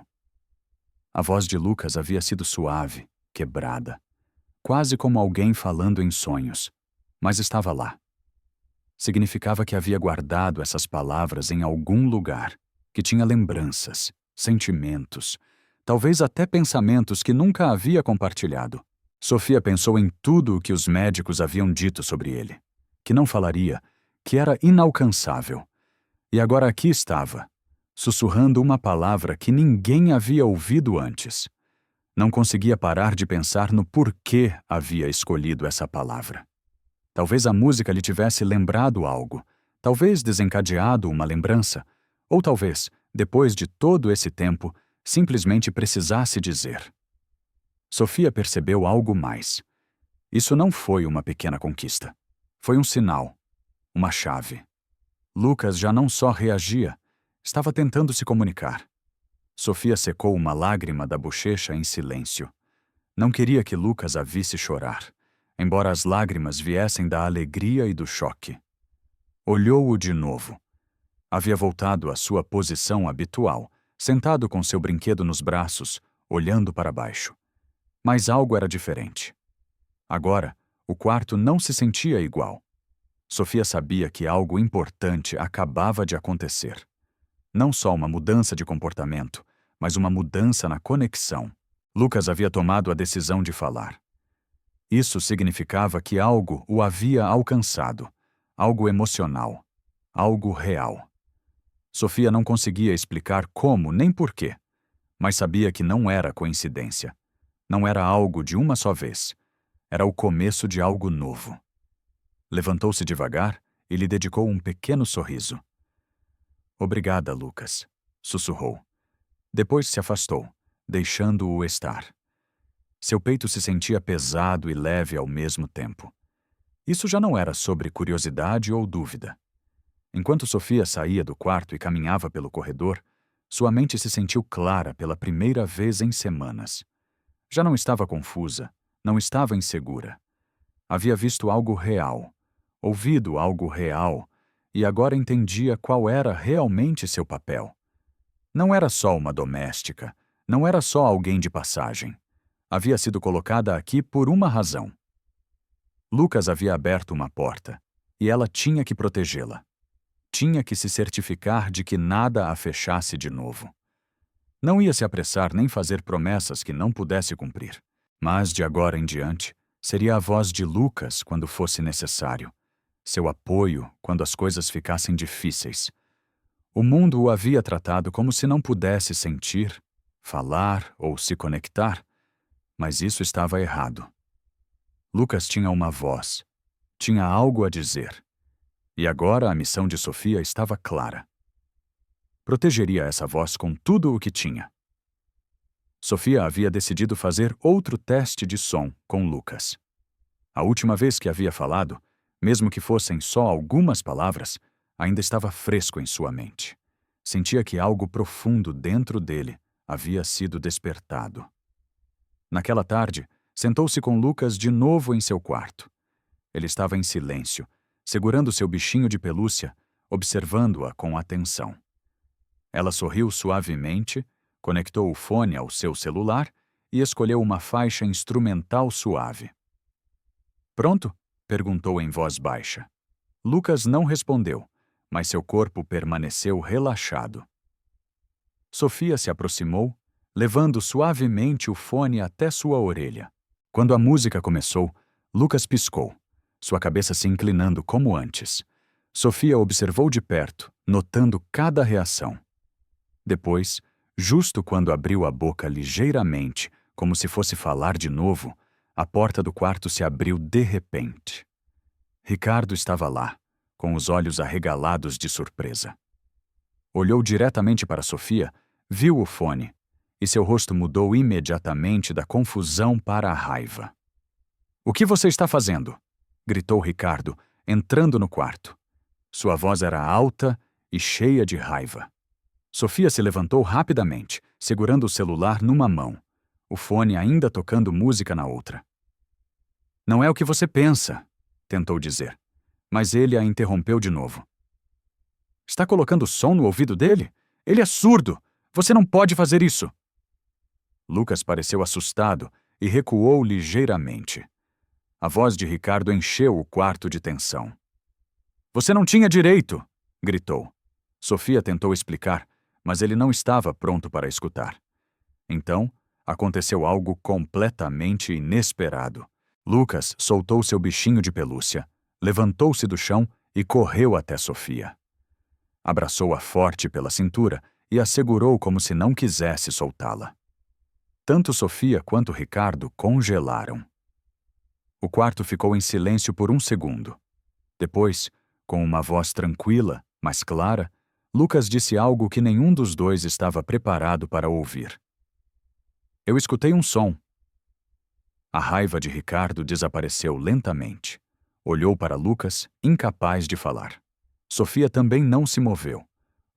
A voz de Lucas havia sido suave, quebrada, quase como alguém falando em sonhos, mas estava lá. Significava que havia guardado essas palavras em algum lugar, que tinha lembranças, sentimentos, talvez até pensamentos que nunca havia compartilhado. Sofia pensou em tudo o que os médicos haviam dito sobre ele, que não falaria, que era inalcançável. E agora aqui estava, sussurrando uma palavra que ninguém havia ouvido antes. Não conseguia parar de pensar no porquê havia escolhido essa palavra. Talvez a música lhe tivesse lembrado algo, talvez desencadeado uma lembrança, ou talvez, depois de todo esse tempo, simplesmente precisasse dizer. Sofia percebeu algo mais. Isso não foi uma pequena conquista. Foi um sinal, uma chave. Lucas já não só reagia, estava tentando se comunicar. Sofia secou uma lágrima da bochecha em silêncio. Não queria que Lucas a visse chorar, embora as lágrimas viessem da alegria e do choque. Olhou-o de novo. Havia voltado à sua posição habitual, sentado com seu brinquedo nos braços, olhando para baixo. Mas algo era diferente. Agora, o quarto não se sentia igual. Sofia sabia que algo importante acabava de acontecer. Não só uma mudança de comportamento, mas uma mudança na conexão. Lucas havia tomado a decisão de falar. Isso significava que algo o havia alcançado, algo emocional, algo real. Sofia não conseguia explicar como nem porquê, mas sabia que não era coincidência. Não era algo de uma só vez. Era o começo de algo novo. Levantou-se devagar e lhe dedicou um pequeno sorriso. "Obrigada, Lucas", sussurrou. Depois se afastou, deixando-o estar. Seu peito se sentia pesado e leve ao mesmo tempo. Isso já não era sobre curiosidade ou dúvida. Enquanto Sofia saía do quarto e caminhava pelo corredor, sua mente se sentiu clara pela primeira vez em semanas. Já não estava confusa, não estava insegura. Havia visto algo real, ouvido algo real, e agora entendia qual era realmente seu papel. Não era só uma doméstica, não era só alguém de passagem. Havia sido colocada aqui por uma razão. Lucas havia aberto uma porta, e ela tinha que protegê-la. Tinha que se certificar de que nada a fechasse de novo. Não ia se apressar nem fazer promessas que não pudesse cumprir. Mas, de agora em diante, seria a voz de Lucas quando fosse necessário, seu apoio quando as coisas ficassem difíceis. O mundo o havia tratado como se não pudesse sentir, falar ou se conectar, mas isso estava errado. Lucas tinha uma voz, tinha algo a dizer. E agora a missão de Sofia estava clara. Protegeria essa voz com tudo o que tinha. Sofia havia decidido fazer outro teste de som com Lucas. A última vez que havia falado, mesmo que fossem só algumas palavras, ainda estava fresco em sua mente. Sentia que algo profundo dentro dele havia sido despertado. Naquela tarde, sentou-se com Lucas de novo em seu quarto. Ele estava em silêncio, segurando seu bichinho de pelúcia, observando-a com atenção. Ela sorriu suavemente, conectou o fone ao seu celular e escolheu uma faixa instrumental suave. Pronto? Perguntou em voz baixa. Lucas não respondeu, mas seu corpo permaneceu relaxado. Sofia se aproximou, levando suavemente o fone até sua orelha. Quando a música começou, Lucas piscou, sua cabeça se inclinando como antes. Sofia observou de perto, notando cada reação. Depois, justo quando abriu a boca ligeiramente, como se fosse falar de novo, a porta do quarto se abriu de repente. Ricardo estava lá, com os olhos arregalados de surpresa. Olhou diretamente para Sofia, viu o fone, e seu rosto mudou imediatamente da confusão para a raiva. "O que você está fazendo?" gritou Ricardo, entrando no quarto. Sua voz era alta e cheia de raiva. Sofia se levantou rapidamente, segurando o celular numa mão, o fone ainda tocando música na outra. "Não é o que você pensa", tentou dizer, mas ele a interrompeu de novo. "Está colocando som no ouvido dele? Ele é surdo! Você não pode fazer isso!" Lucas pareceu assustado e recuou ligeiramente. A voz de Ricardo encheu o quarto de tensão. "Você não tinha direito!" gritou. Sofia tentou explicar, mas ele não estava pronto para escutar. Então, aconteceu algo completamente inesperado. Lucas soltou seu bichinho de pelúcia, levantou-se do chão e correu até Sofia. Abraçou-a forte pela cintura e a segurou como se não quisesse soltá-la. Tanto Sofia quanto Ricardo congelaram. O quarto ficou em silêncio por um segundo. Depois, com uma voz tranquila, mas clara, Lucas disse algo que nenhum dos dois estava preparado para ouvir. "Eu escutei um som." A raiva de Ricardo desapareceu lentamente. Olhou para Lucas, incapaz de falar. Sofia também não se moveu.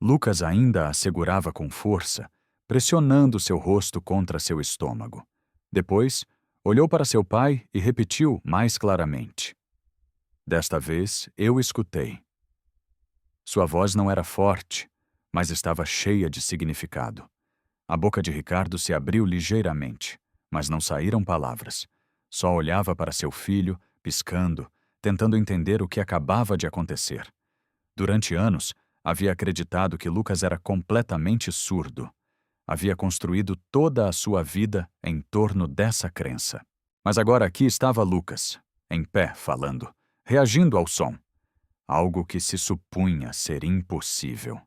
Lucas ainda a segurava com força, pressionando seu rosto contra seu estômago. Depois, olhou para seu pai e repetiu mais claramente: "Desta vez, eu escutei." Sua voz não era forte, mas estava cheia de significado. A boca de Ricardo se abriu ligeiramente, mas não saíram palavras. Só olhava para seu filho, piscando, tentando entender o que acabava de acontecer. Durante anos, havia acreditado que Lucas era completamente surdo. Havia construído toda a sua vida em torno dessa crença. Mas agora aqui estava Lucas, em pé, falando, reagindo ao som. Algo que se supunha ser impossível.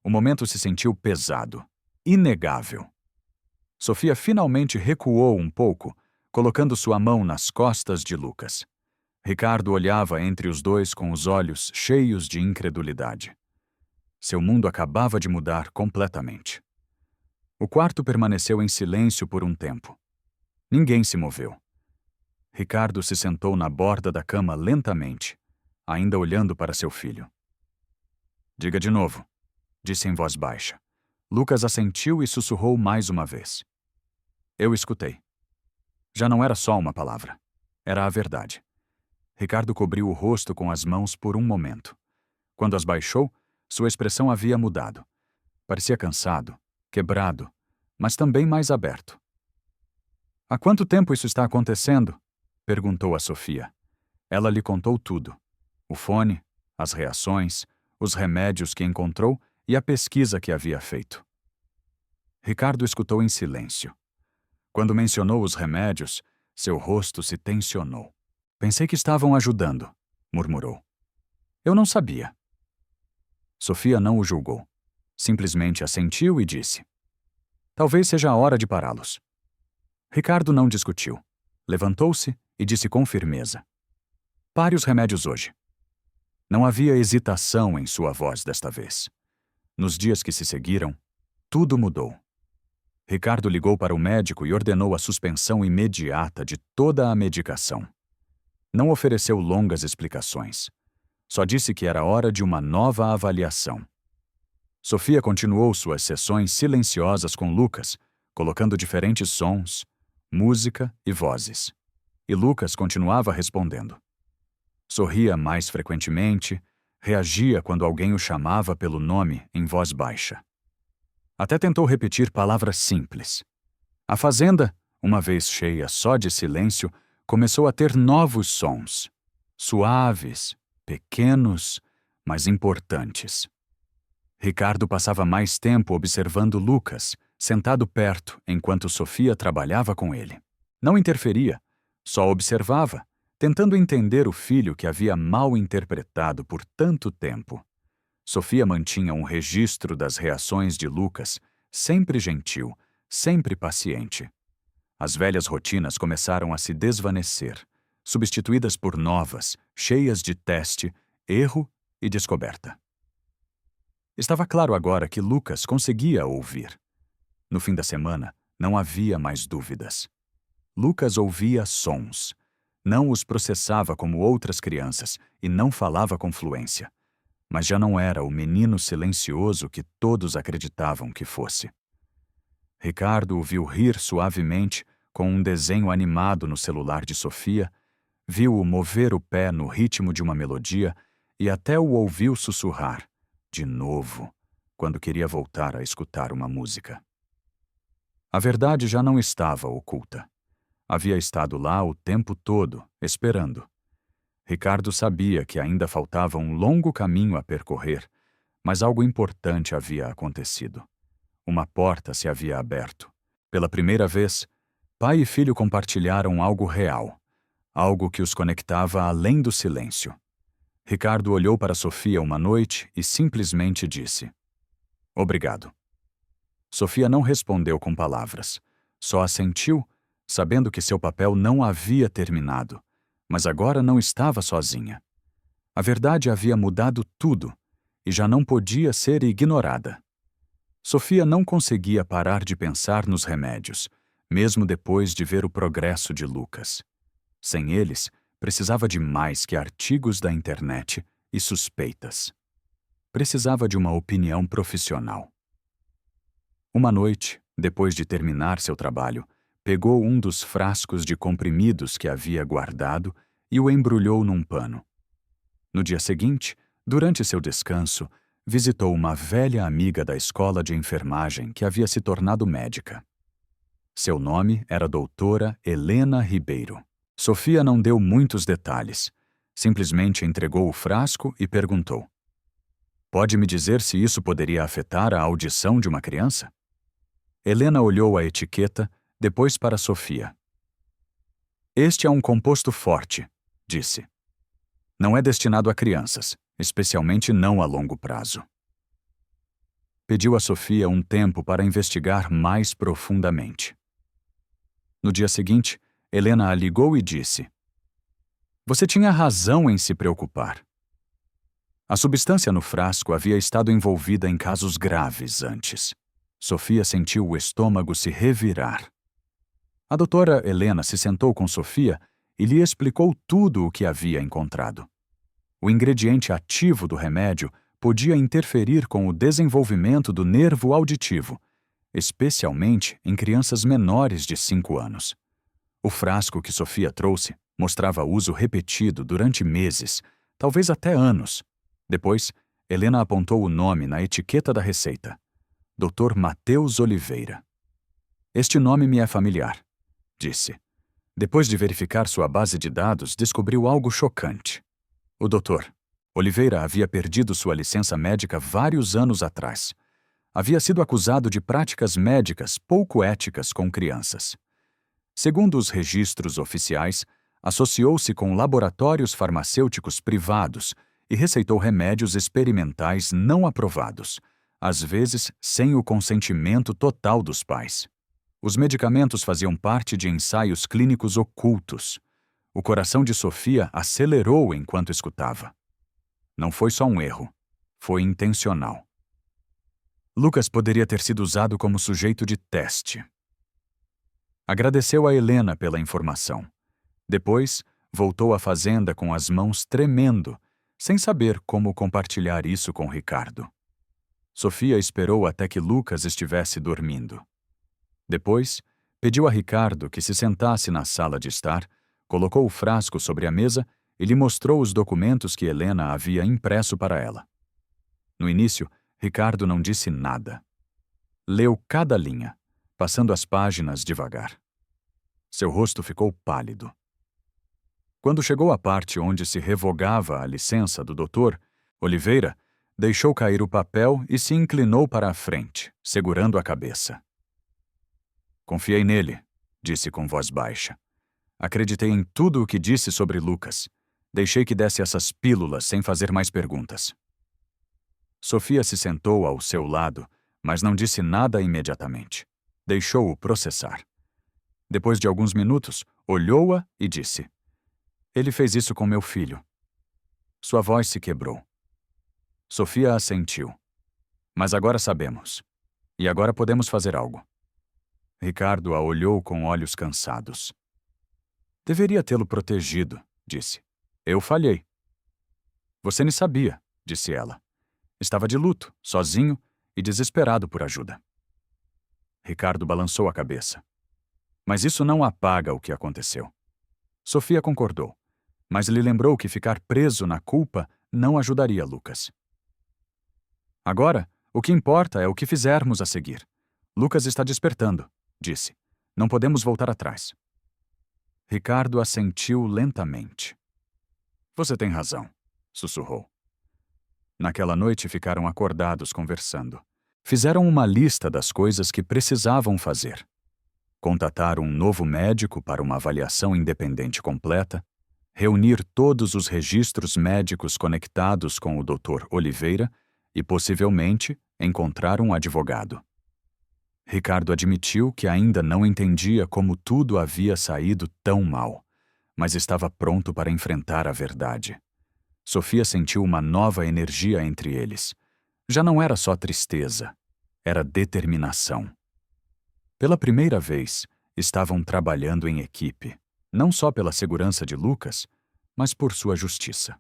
O momento se sentiu pesado, inegável. Sofia finalmente recuou um pouco, colocando sua mão nas costas de Lucas. Ricardo olhava entre os dois com os olhos cheios de incredulidade. Seu mundo acabava de mudar completamente. O quarto permaneceu em silêncio por um tempo. Ninguém se moveu. Ricardo se sentou na borda da cama lentamente, ainda olhando para seu filho. "Diga de novo", disse em voz baixa. Lucas assentiu e sussurrou mais uma vez. "Eu escutei." Já não era só uma palavra. Era a verdade. Ricardo cobriu o rosto com as mãos por um momento. Quando as baixou, sua expressão havia mudado. Parecia cansado, quebrado, mas também mais aberto. "Há quanto tempo isso está acontecendo?" perguntou a Sofia. Ela lhe contou tudo. O fone, as reações, os remédios que encontrou e a pesquisa que havia feito. Ricardo escutou em silêncio. Quando mencionou os remédios, seu rosto se tensionou. Pensei que estavam ajudando, murmurou. Eu não sabia. Sofia não o julgou. Simplesmente assentiu e disse: talvez seja a hora de pará-los. Ricardo não discutiu. Levantou-se e disse com firmeza: pare os remédios hoje. Não havia hesitação em sua voz desta vez. Nos dias que se seguiram, tudo mudou. Ricardo ligou para o médico e ordenou a suspensão imediata de toda a medicação. Não ofereceu longas explicações. Só disse que era hora de uma nova avaliação. Sofia continuou suas sessões silenciosas com Lucas, colocando diferentes sons, música e vozes. E Lucas continuava respondendo. Sorria mais frequentemente, reagia quando alguém o chamava pelo nome em voz baixa. Até tentou repetir palavras simples. A fazenda, uma vez cheia só de silêncio, começou a ter novos sons, suaves, pequenos, mas importantes. Ricardo passava mais tempo observando Lucas, sentado perto, enquanto Sofia trabalhava com ele. Não interferia, só observava, tentando entender o filho que havia mal interpretado por tanto tempo. Sofia mantinha um registro das reações de Lucas, sempre gentil, sempre paciente. As velhas rotinas começaram a se desvanecer, substituídas por novas, cheias de teste, erro e descoberta. Estava claro agora que Lucas conseguia ouvir. No fim da semana, não havia mais dúvidas. Lucas ouvia sons. Não os processava como outras crianças e não falava com fluência. Mas já não era o menino silencioso que todos acreditavam que fosse. Ricardo o viu rir suavemente com um desenho animado no celular de Sofia, viu-o mover o pé no ritmo de uma melodia e até o ouviu sussurrar, de novo, quando queria voltar a escutar uma música. A verdade já não estava oculta. Havia estado lá o tempo todo, esperando. Ricardo sabia que ainda faltava um longo caminho a percorrer, mas algo importante havia acontecido. Uma porta se havia aberto. Pela primeira vez, pai e filho compartilharam algo real, algo que os conectava além do silêncio. Ricardo olhou para Sofia uma noite e simplesmente disse: obrigado. Sofia não respondeu com palavras, só assentiu, sabendo que seu papel não havia terminado, mas agora não estava sozinha. A verdade havia mudado tudo e já não podia ser ignorada. Sofia não conseguia parar de pensar nos remédios, mesmo depois de ver o progresso de Lucas. Sem eles, precisava de mais que artigos da internet e suspeitas. Precisava de uma opinião profissional. Uma noite, depois de terminar seu trabalho, pegou um dos frascos de comprimidos que havia guardado e o embrulhou num pano. No dia seguinte, durante seu descanso, visitou uma velha amiga da escola de enfermagem que havia se tornado médica. Seu nome era doutora Helena Ribeiro. Sofia não deu muitos detalhes. Simplesmente entregou o frasco e perguntou: pode me dizer se isso poderia afetar a audição de uma criança? Helena olhou a etiqueta, depois para Sofia. Este é um composto forte, disse. Não é destinado a crianças, especialmente não a longo prazo. Pediu a Sofia um tempo para investigar mais profundamente. No dia seguinte, Helena a ligou e disse: você tinha razão em se preocupar. A substância no frasco havia estado envolvida em casos graves antes. Sofia sentiu o estômago se revirar. A doutora Helena se sentou com Sofia e lhe explicou tudo o que havia encontrado. O ingrediente ativo do remédio podia interferir com o desenvolvimento do nervo auditivo, especialmente em crianças menores de 5 anos. O frasco que Sofia trouxe mostrava uso repetido durante meses, talvez até anos. Depois, Helena apontou o nome na etiqueta da receita: Dr. Mateus Oliveira. Este nome me é familiar, disse. Depois de verificar sua base de dados, descobriu algo chocante. O doutor, Oliveira havia perdido sua licença médica vários anos atrás. Havia sido acusado de práticas médicas pouco éticas com crianças. Segundo os registros oficiais, associou-se com laboratórios farmacêuticos privados e receitou remédios experimentais não aprovados, às vezes sem o consentimento total dos pais. Os medicamentos faziam parte de ensaios clínicos ocultos. O coração de Sofia acelerou enquanto escutava. Não foi só um erro, foi intencional. Lucas poderia ter sido usado como sujeito de teste. Agradeceu a Helena pela informação. Depois, voltou à fazenda com as mãos tremendo, sem saber como compartilhar isso com Ricardo. Sofia esperou até que Lucas estivesse dormindo. Depois, pediu a Ricardo que se sentasse na sala de estar, colocou o frasco sobre a mesa e lhe mostrou os documentos que Helena havia impresso para ela. No início, Ricardo não disse nada. Leu cada linha, passando as páginas devagar. Seu rosto ficou pálido. Quando chegou à parte onde se revogava a licença do doutor, Oliveira deixou cair o papel e se inclinou para a frente, segurando a cabeça. Confiei nele, disse com voz baixa. Acreditei em tudo o que disse sobre Lucas. Deixei que desse essas pílulas sem fazer mais perguntas. Sofia se sentou ao seu lado, mas não disse nada imediatamente. Deixou-o processar. Depois de alguns minutos, olhou-a e disse: Ele fez isso com meu filho. Sua voz se quebrou. Sofia assentiu. Mas agora sabemos. E agora podemos fazer algo. Ricardo a olhou com olhos cansados. Deveria tê-lo protegido, disse. Eu falhei. Você nem sabia, disse ela. Estava de luto, sozinho e desesperado por ajuda. Ricardo balançou a cabeça. Mas isso não apaga o que aconteceu. Sofia concordou, mas lhe lembrou que ficar preso na culpa não ajudaria Lucas. Agora, o que importa é o que fizermos a seguir. Lucas está despertando, disse. Não podemos voltar atrás. Ricardo assentiu lentamente. Você tem razão, sussurrou. Naquela noite ficaram acordados conversando. Fizeram uma lista das coisas que precisavam fazer. Contataram um novo médico para uma avaliação independente completa, reunir todos os registros médicos conectados com o Dr. Oliveira e, possivelmente, encontrar um advogado. Ricardo admitiu que ainda não entendia como tudo havia saído tão mal, mas estava pronto para enfrentar a verdade. Sofia sentiu uma nova energia entre eles. Já não era só tristeza, era determinação. Pela primeira vez, estavam trabalhando em equipe, não só pela segurança de Lucas, mas por sua justiça.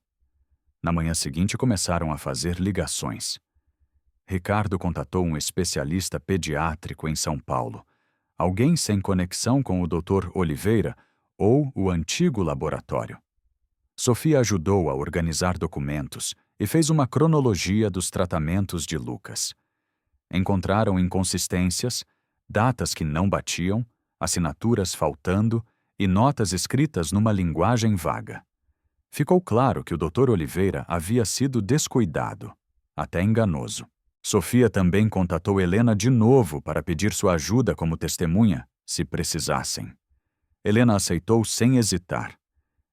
Na manhã seguinte começaram a fazer ligações. Ricardo contatou um especialista pediátrico em São Paulo, alguém sem conexão com o Dr. Oliveira ou o antigo laboratório. Sofia ajudou a organizar documentos e fez uma cronologia dos tratamentos de Lucas. Encontraram inconsistências, datas que não batiam, assinaturas faltando e notas escritas numa linguagem vaga. Ficou claro que o Dr. Oliveira havia sido descuidado, até enganoso. Sofia também contatou Helena de novo para pedir sua ajuda como testemunha, se precisassem. Helena aceitou sem hesitar.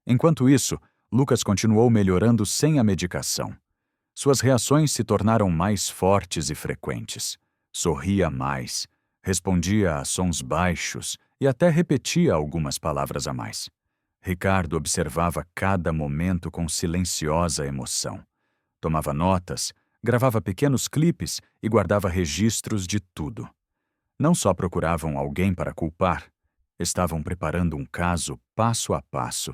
Enquanto isso, Lucas continuou melhorando sem a medicação. Suas reações se tornaram mais fortes e frequentes. Sorria mais, respondia a sons baixos e até repetia algumas palavras a mais. Ricardo observava cada momento com silenciosa emoção. Tomava notas, gravava pequenos clipes e guardava registros de tudo. Não só procuravam alguém para culpar, estavam preparando um caso passo a passo.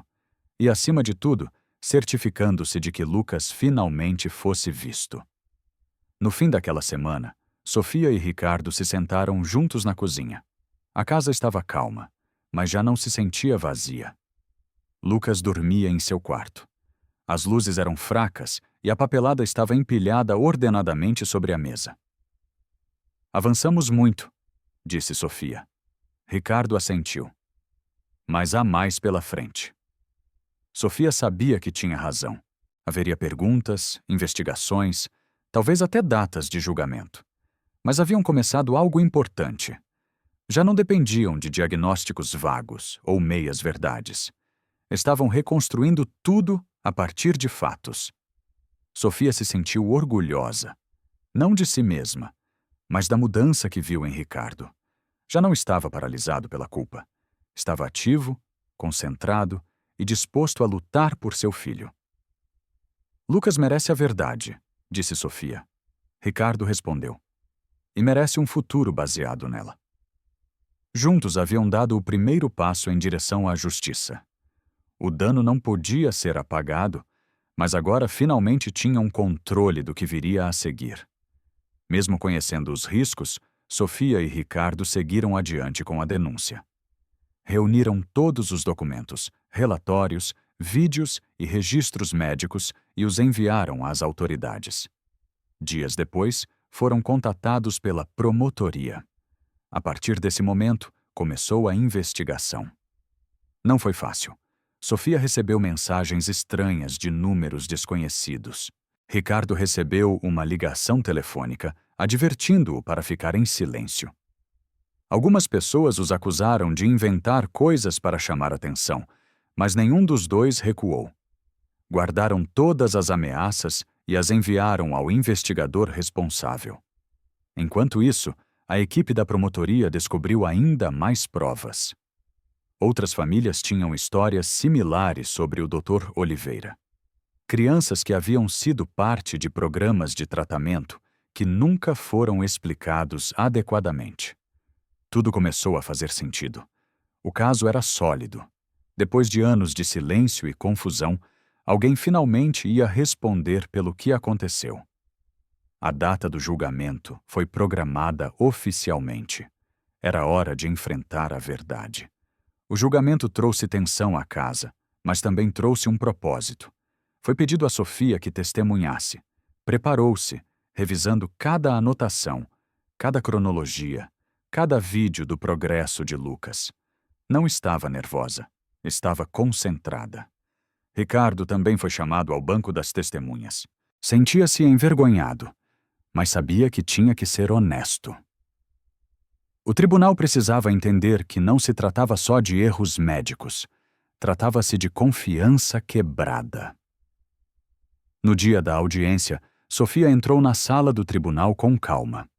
E, acima de tudo, certificando-se de que Lucas finalmente fosse visto. No fim daquela semana, Sofia e Ricardo se sentaram juntos na cozinha. A casa estava calma, mas já não se sentia vazia. Lucas dormia em seu quarto. As luzes eram fracas e a papelada estava empilhada ordenadamente sobre a mesa. Avançamos muito, disse Sofia. Ricardo assentiu. Mas há mais pela frente. Sofia sabia que tinha razão. Haveria perguntas, investigações, talvez até datas de julgamento. Mas haviam começado algo importante. Já não dependiam de diagnósticos vagos ou meias-verdades. Estavam reconstruindo tudo a partir de fatos. Sofia se sentiu orgulhosa, não de si mesma, mas da mudança que viu em Ricardo. Já não estava paralisado pela culpa. Estava ativo, concentrado e disposto a lutar por seu filho. Lucas merece a verdade, disse Sofia. Ricardo respondeu. E merece um futuro baseado nela. Juntos haviam dado o primeiro passo em direção à justiça. O dano não podia ser apagado, mas agora finalmente tinham controle do que viria a seguir. Mesmo conhecendo os riscos, Sofia e Ricardo seguiram adiante com a denúncia. Reuniram todos os documentos, relatórios, vídeos e registros médicos e os enviaram às autoridades. Dias depois, foram contatados pela promotoria. A partir desse momento, começou a investigação. Não foi fácil. Sofia recebeu mensagens estranhas de números desconhecidos. Ricardo recebeu uma ligação telefônica advertindo-o para ficar em silêncio. Algumas pessoas os acusaram de inventar coisas para chamar atenção, mas nenhum dos dois recuou. Guardaram todas as ameaças e as enviaram ao investigador responsável. Enquanto isso, a equipe da promotoria descobriu ainda mais provas. Outras famílias tinham histórias similares sobre o Dr. Oliveira. Crianças que haviam sido parte de programas de tratamento que nunca foram explicados adequadamente. Tudo começou a fazer sentido. O caso era sólido. Depois de anos de silêncio e confusão, alguém finalmente ia responder pelo que aconteceu. A data do julgamento foi programada oficialmente. Era hora de enfrentar a verdade. O julgamento trouxe tensão à casa, mas também trouxe um propósito. Foi pedido a Sofia que testemunhasse. Preparou-se, revisando cada anotação, cada cronologia, cada vídeo do progresso de Lucas. Não estava nervosa, estava concentrada. Ricardo também foi chamado ao banco das testemunhas. Sentia-se envergonhado, mas sabia que tinha que ser honesto. O tribunal precisava entender que não se tratava só de erros médicos. Tratava-se de confiança quebrada. No dia da audiência, Sofia entrou na sala do tribunal com calma.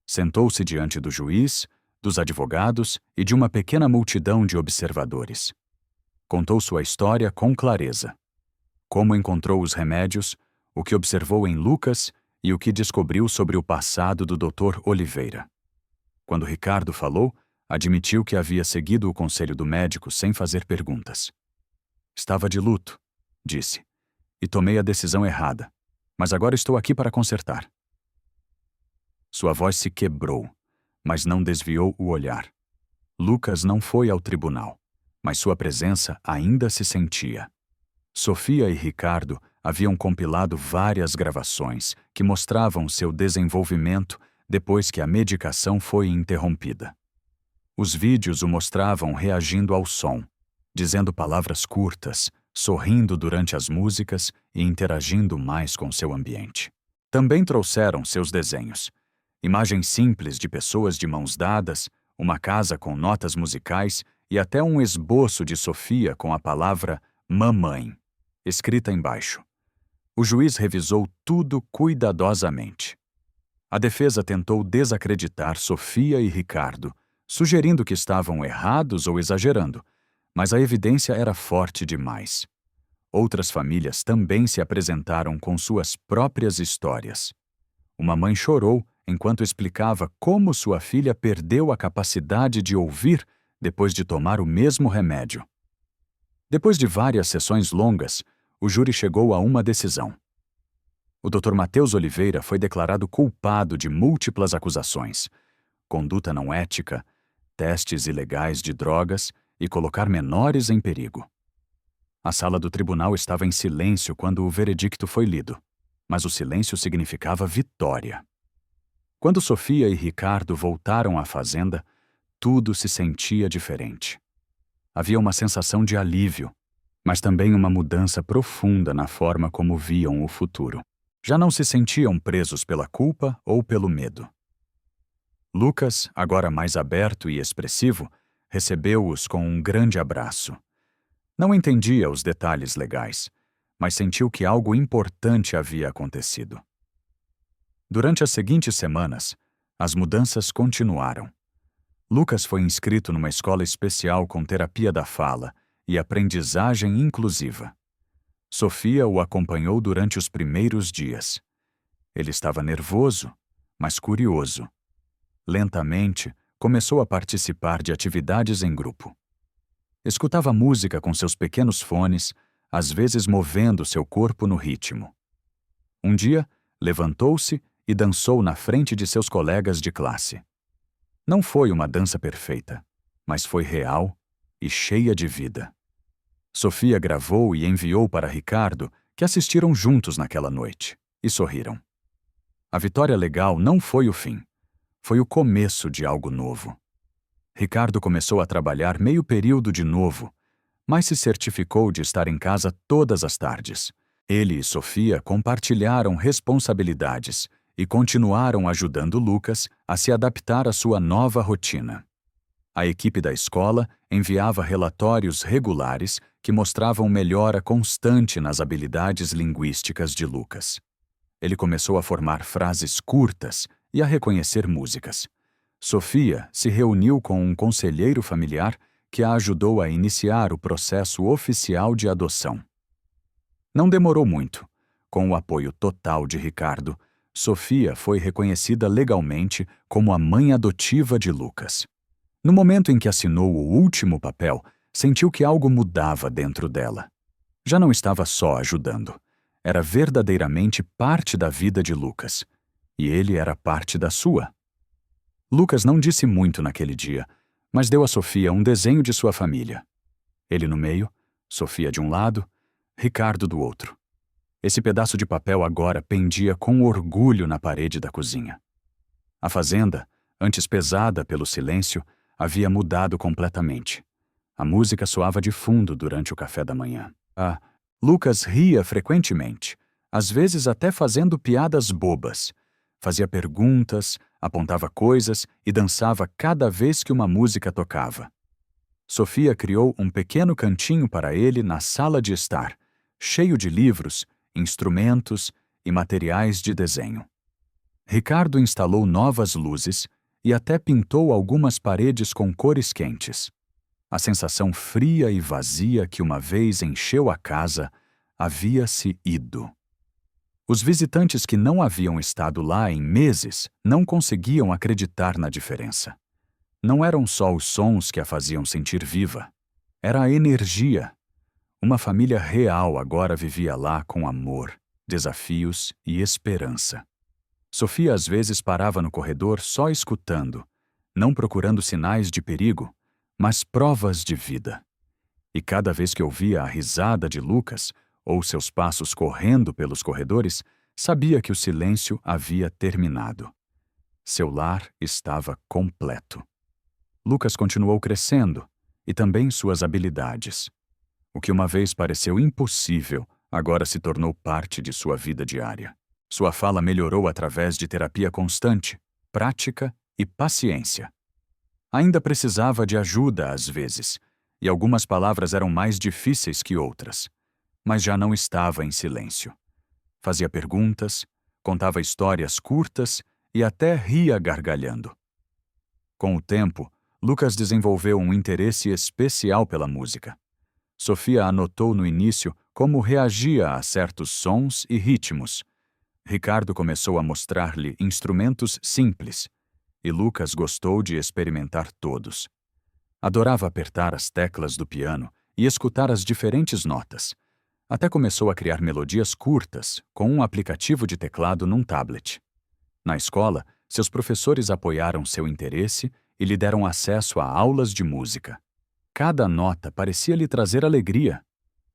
Sentou-se diante do juiz, dos advogados e de uma pequena multidão de observadores. Contou sua história com clareza. Como encontrou os remédios, o que observou em Lucas e o que descobriu sobre o passado do Dr. Oliveira. Quando Ricardo falou, admitiu que havia seguido o conselho do médico sem fazer perguntas. Estava de luto, disse, e tomei a decisão errada, mas agora estou aqui para consertar. Sua voz se quebrou, mas não desviou o olhar. Lucas não foi ao tribunal, mas sua presença ainda se sentia. Sofia e Ricardo haviam compilado várias gravações que mostravam seu desenvolvimento depois que a medicação foi interrompida. Os vídeos o mostravam reagindo ao som, dizendo palavras curtas, sorrindo durante as músicas e interagindo mais com seu ambiente. Também trouxeram seus desenhos. Imagens simples de pessoas de mãos dadas, uma casa com notas musicais e até um esboço de Sofia com a palavra mamãe, escrita embaixo. O juiz revisou tudo cuidadosamente. A defesa tentou desacreditar Sofia e Ricardo, sugerindo que estavam errados ou exagerando, mas a evidência era forte demais. Outras famílias também se apresentaram com suas próprias histórias. Uma mãe chorou enquanto explicava como sua filha perdeu a capacidade de ouvir depois de tomar o mesmo remédio. Depois de várias sessões longas, o júri chegou a uma decisão. O Dr. Matheus Oliveira foi declarado culpado de múltiplas acusações: conduta não ética, testes ilegais de drogas e colocar menores em perigo. A sala do tribunal estava em silêncio quando o veredicto foi lido, mas o silêncio significava vitória. Quando Sofia e Ricardo voltaram à fazenda, tudo se sentia diferente. Havia uma sensação de alívio, mas também uma mudança profunda na forma como viam o futuro. Já não se sentiam presos pela culpa ou pelo medo. Lucas, agora mais aberto e expressivo, recebeu-os com um grande abraço. Não entendia os detalhes legais, mas sentiu que algo importante havia acontecido. Durante as seguintes semanas, as mudanças continuaram. Lucas foi inscrito numa escola especial com terapia da fala e aprendizagem inclusiva. Sofia o acompanhou durante os primeiros dias. Ele estava nervoso, mas curioso. Lentamente, começou a participar de atividades em grupo. Escutava música com seus pequenos fones, às vezes movendo seu corpo no ritmo. Um dia, levantou-se e dançou na frente de seus colegas de classe. Não foi uma dança perfeita, mas foi real e cheia de vida. Sofia gravou e enviou para Ricardo, que assistiram juntos naquela noite, e sorriram. A vitória legal não foi o fim. Foi o começo de algo novo. Ricardo começou a trabalhar meio período de novo, mas se certificou de estar em casa todas as tardes. Ele e Sofia compartilharam responsabilidades e continuaram ajudando Lucas a se adaptar à sua nova rotina. A equipe da escola enviava relatórios regulares que mostravam melhora constante nas habilidades linguísticas de Lucas. Ele começou a formar frases curtas e a reconhecer músicas. Sofia se reuniu com um conselheiro familiar que a ajudou a iniciar o processo oficial de adoção. Não demorou muito. Com o apoio total de Ricardo, Sofia foi reconhecida legalmente como a mãe adotiva de Lucas. No momento em que assinou o último papel, sentiu que algo mudava dentro dela. Já não estava só ajudando. Era verdadeiramente parte da vida de Lucas. E ele era parte da sua. Lucas não disse muito naquele dia, mas deu a Sofia um desenho de sua família. Ele no meio, Sofia de um lado, Ricardo do outro. Esse pedaço de papel agora pendia com orgulho na parede da cozinha. A fazenda, antes pesada pelo silêncio, havia mudado completamente. A música soava de fundo durante o café da manhã. Lucas ria frequentemente, às vezes até fazendo piadas bobas. Fazia perguntas, apontava coisas e dançava cada vez que uma música tocava. Sofia criou um pequeno cantinho para ele na sala de estar, cheio de livros, instrumentos e materiais de desenho. Ricardo instalou novas luzes e até pintou algumas paredes com cores quentes. A sensação fria e vazia que uma vez encheu a casa havia se ido. Os visitantes que não haviam estado lá em meses não conseguiam acreditar na diferença. Não eram só os sons que a faziam sentir viva. Era a energia. Uma família real agora vivia lá com amor, desafios e esperança. Sofia às vezes parava no corredor só escutando, não procurando sinais de perigo, mas provas de vida. E cada vez que ouvia a risada de Lucas ou seus passos correndo pelos corredores, sabia que o silêncio havia terminado. Seu lar estava completo. Lucas continuou crescendo, e também suas habilidades. O que uma vez pareceu impossível, agora se tornou parte de sua vida diária. Sua fala melhorou através de terapia constante, prática e paciência. Ainda precisava de ajuda às vezes, e algumas palavras eram mais difíceis que outras, mas já não estava em silêncio. Fazia perguntas, contava histórias curtas e até ria gargalhando. Com o tempo, Lucas desenvolveu um interesse especial pela música. Sofia anotou no início como reagia a certos sons e ritmos. Ricardo começou a mostrar-lhe instrumentos simples, e Lucas gostou de experimentar todos. Adorava apertar as teclas do piano e escutar as diferentes notas. Até começou a criar melodias curtas com um aplicativo de teclado num tablet. Na escola, seus professores apoiaram seu interesse e lhe deram acesso a aulas de música. Cada nota parecia lhe trazer alegria.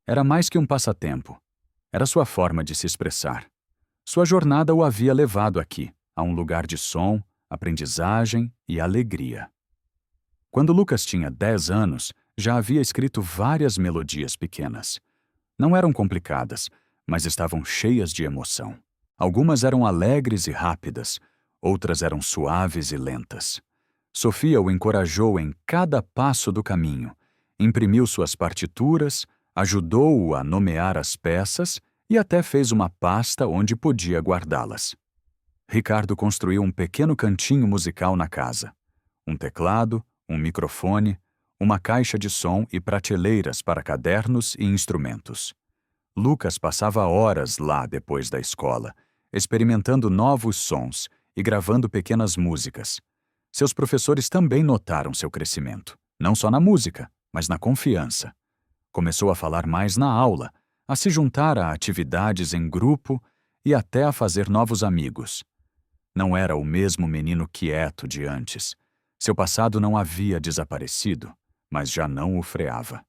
Era mais que um passatempo. Era sua forma de se expressar. Sua jornada o havia levado aqui, a um lugar de som, aprendizagem e alegria. Quando Lucas tinha 10 anos, já havia escrito várias melodias pequenas. Não eram complicadas, mas estavam cheias de emoção. Algumas eram alegres e rápidas, outras eram suaves e lentas. Sofia o encorajou em cada passo do caminho, imprimiu suas partituras, ajudou-o a nomear as peças e até fez uma pasta onde podia guardá-las. Ricardo construiu um pequeno cantinho musical na casa. Um teclado, um microfone, uma caixa de som e prateleiras para cadernos e instrumentos. Lucas passava horas lá depois da escola, experimentando novos sons e gravando pequenas músicas. Seus professores também notaram seu crescimento, não só na música, mas na confiança. Começou a falar mais na aula, a se juntar a atividades em grupo e até a fazer novos amigos. Não era o mesmo menino quieto de antes. Seu passado não havia desaparecido, mas já não o freava.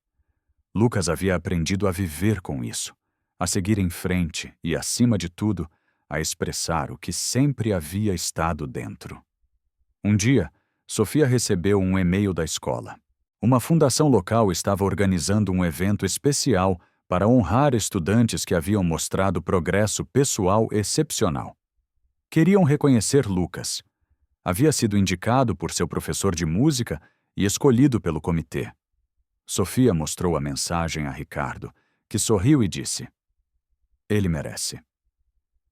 Lucas havia aprendido a viver com isso, a seguir em frente e, acima de tudo, a expressar o que sempre havia estado dentro. Um dia, Sofia recebeu um e-mail da escola. Uma fundação local estava organizando um evento especial para honrar estudantes que haviam mostrado progresso pessoal excepcional. Queriam reconhecer Lucas. Havia sido indicado por seu professor de música e escolhido pelo comitê. Sofia mostrou a mensagem a Ricardo, que sorriu e disse: "Ele merece."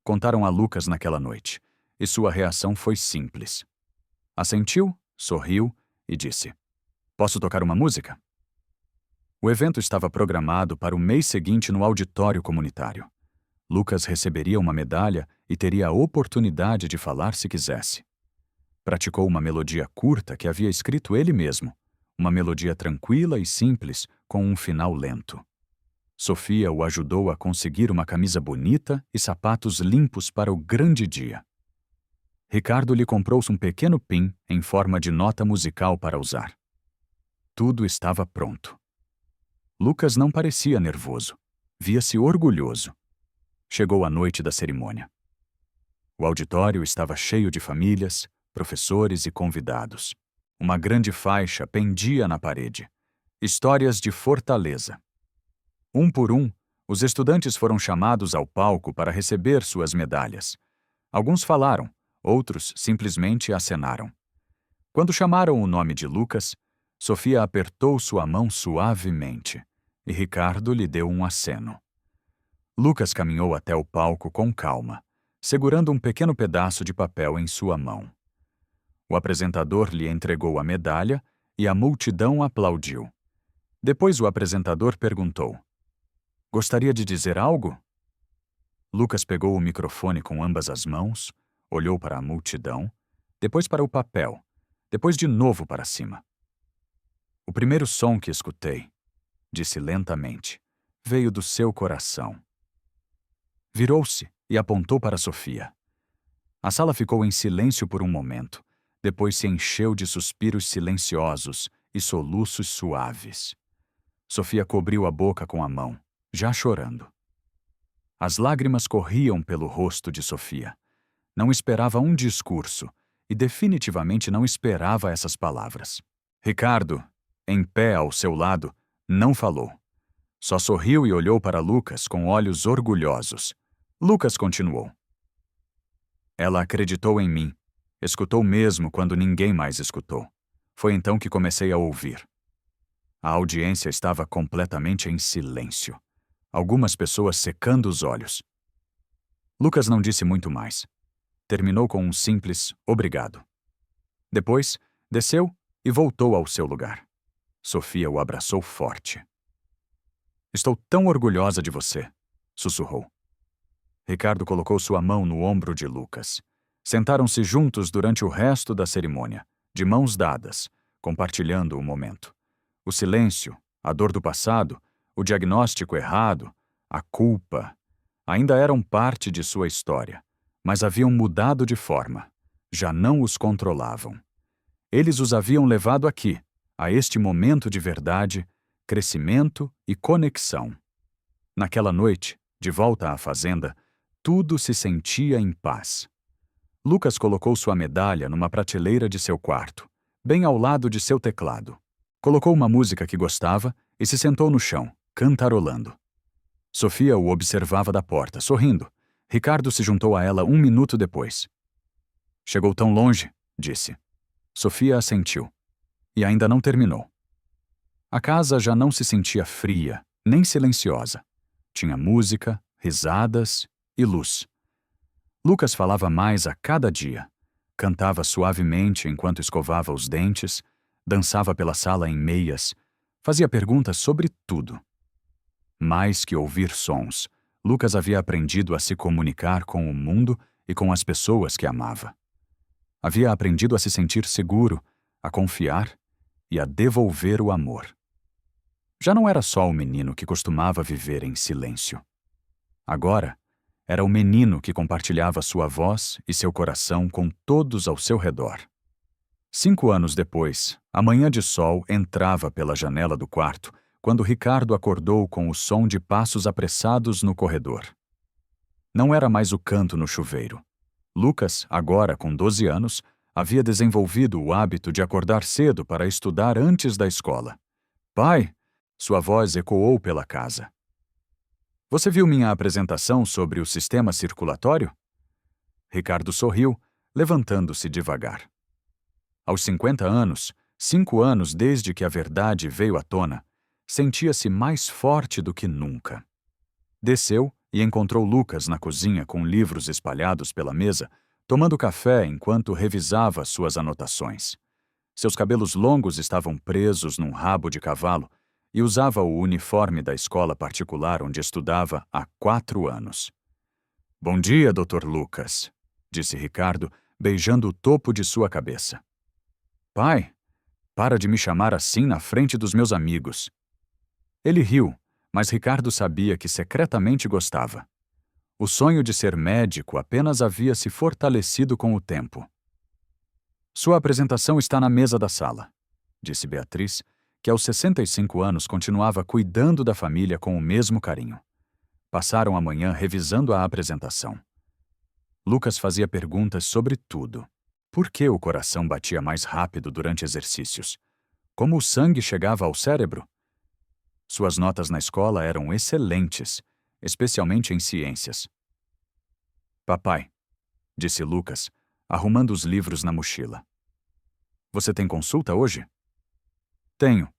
Contaram a Lucas naquela noite, e sua reação foi simples. Assentiu, sorriu e disse: "Posso tocar uma música?" O evento estava programado para o mês seguinte no auditório comunitário. Lucas receberia uma medalha e teria a oportunidade de falar se quisesse. Praticou uma melodia curta que havia escrito ele mesmo, uma melodia tranquila e simples com um final lento. Sofia o ajudou a conseguir uma camisa bonita e sapatos limpos para o grande dia. Ricardo lhe comprou um pequeno pin em forma de nota musical para usar. Tudo estava pronto. Lucas não parecia nervoso, via-se orgulhoso. Chegou a noite da cerimônia. O auditório estava cheio de famílias, professores e convidados. Uma grande faixa pendia na parede. Histórias de Fortaleza. Um por um, os estudantes foram chamados ao palco para receber suas medalhas. Alguns falaram, outros simplesmente acenaram. Quando chamaram o nome de Lucas, Sofia apertou sua mão suavemente e Ricardo lhe deu um aceno. Lucas caminhou até o palco com calma, segurando um pequeno pedaço de papel em sua mão. O apresentador lhe entregou a medalha e a multidão aplaudiu. Depois o apresentador perguntou: "Gostaria de dizer algo?" Lucas pegou o microfone com ambas as mãos, olhou para a multidão, depois para o papel, depois de novo para cima. "O primeiro som que escutei", disse lentamente, "veio do seu coração." Virou-se e apontou para Sofia. A sala ficou em silêncio por um momento, depois se encheu de suspiros silenciosos e soluços suaves. Sofia cobriu a boca com a mão, já chorando. As lágrimas corriam pelo rosto de Sofia. Não esperava um discurso e definitivamente não esperava essas palavras. Ricardo, em pé ao seu lado, não falou. Só sorriu e olhou para Lucas com olhos orgulhosos. Lucas continuou: "Ela acreditou em mim. Escutou mesmo quando ninguém mais escutou. Foi então que comecei a ouvir." A audiência estava completamente em silêncio. Algumas pessoas secando os olhos. Lucas não disse muito mais. Terminou com um simples obrigado. Depois, desceu e voltou ao seu lugar. Sofia o abraçou forte. "Estou tão orgulhosa de você", sussurrou. Ricardo colocou sua mão no ombro de Lucas. Sentaram-se juntos durante o resto da cerimônia, de mãos dadas, compartilhando o momento. O silêncio, a dor do passado, o diagnóstico errado, a culpa, ainda eram parte de sua história, mas haviam mudado de forma. Já não os controlavam. Eles os haviam levado aqui, a este momento de verdade, crescimento e conexão. Naquela noite, de volta à fazenda, tudo se sentia em paz. Lucas colocou sua medalha numa prateleira de seu quarto, bem ao lado de seu teclado. Colocou uma música que gostava e se sentou no chão, cantarolando. Sofia o observava da porta, sorrindo. Ricardo se juntou a ela 1 minuto depois. Chegou tão longe, disse. Sofia assentiu. E ainda não terminou. A casa já não se sentia fria, nem silenciosa. Tinha música, risadas e luz. Lucas falava mais a cada dia. Cantava suavemente enquanto escovava os dentes, dançava pela sala em meias, fazia perguntas sobre tudo. Mais que ouvir sons, Lucas havia aprendido a se comunicar com o mundo e com as pessoas que amava. Havia aprendido a se sentir seguro, a confiar e a devolver o amor. Já não era só o menino que costumava viver em silêncio. Agora, era o menino que compartilhava sua voz e seu coração com todos ao seu redor. 5 anos depois, a manhã de sol entrava pela janela do quarto quando Ricardo acordou com o som de passos apressados no corredor. Não era mais o canto no chuveiro. Lucas, agora com 12 anos, havia desenvolvido o hábito de acordar cedo para estudar antes da escola. Pai! Sua voz ecoou pela casa. Você viu minha apresentação sobre o sistema circulatório? Ricardo sorriu, levantando-se devagar. Aos 50 anos, 5 anos desde que a verdade veio à tona, sentia-se mais forte do que nunca. Desceu e encontrou Lucas na cozinha com livros espalhados pela mesa, tomando café enquanto revisava suas anotações. Seus cabelos longos estavam presos num rabo de cavalo e usava o uniforme da escola particular onde estudava há 4 anos. Bom dia, Dr. Lucas, disse Ricardo, beijando o topo de sua cabeça. Pai, para de me chamar assim na frente dos meus amigos. Ele riu, mas Ricardo sabia que secretamente gostava. O sonho de ser médico apenas havia se fortalecido com o tempo. Sua apresentação está na mesa da sala, disse Beatriz, que aos 65 anos continuava cuidando da família com o mesmo carinho. Passaram a manhã revisando a apresentação. Lucas fazia perguntas sobre tudo. Por que o coração batia mais rápido durante exercícios? Como o sangue chegava ao cérebro? Suas notas na escola eram excelentes, especialmente em ciências. Papai, disse Lucas, arrumando os livros na mochila. Você tem consulta hoje? Tenho.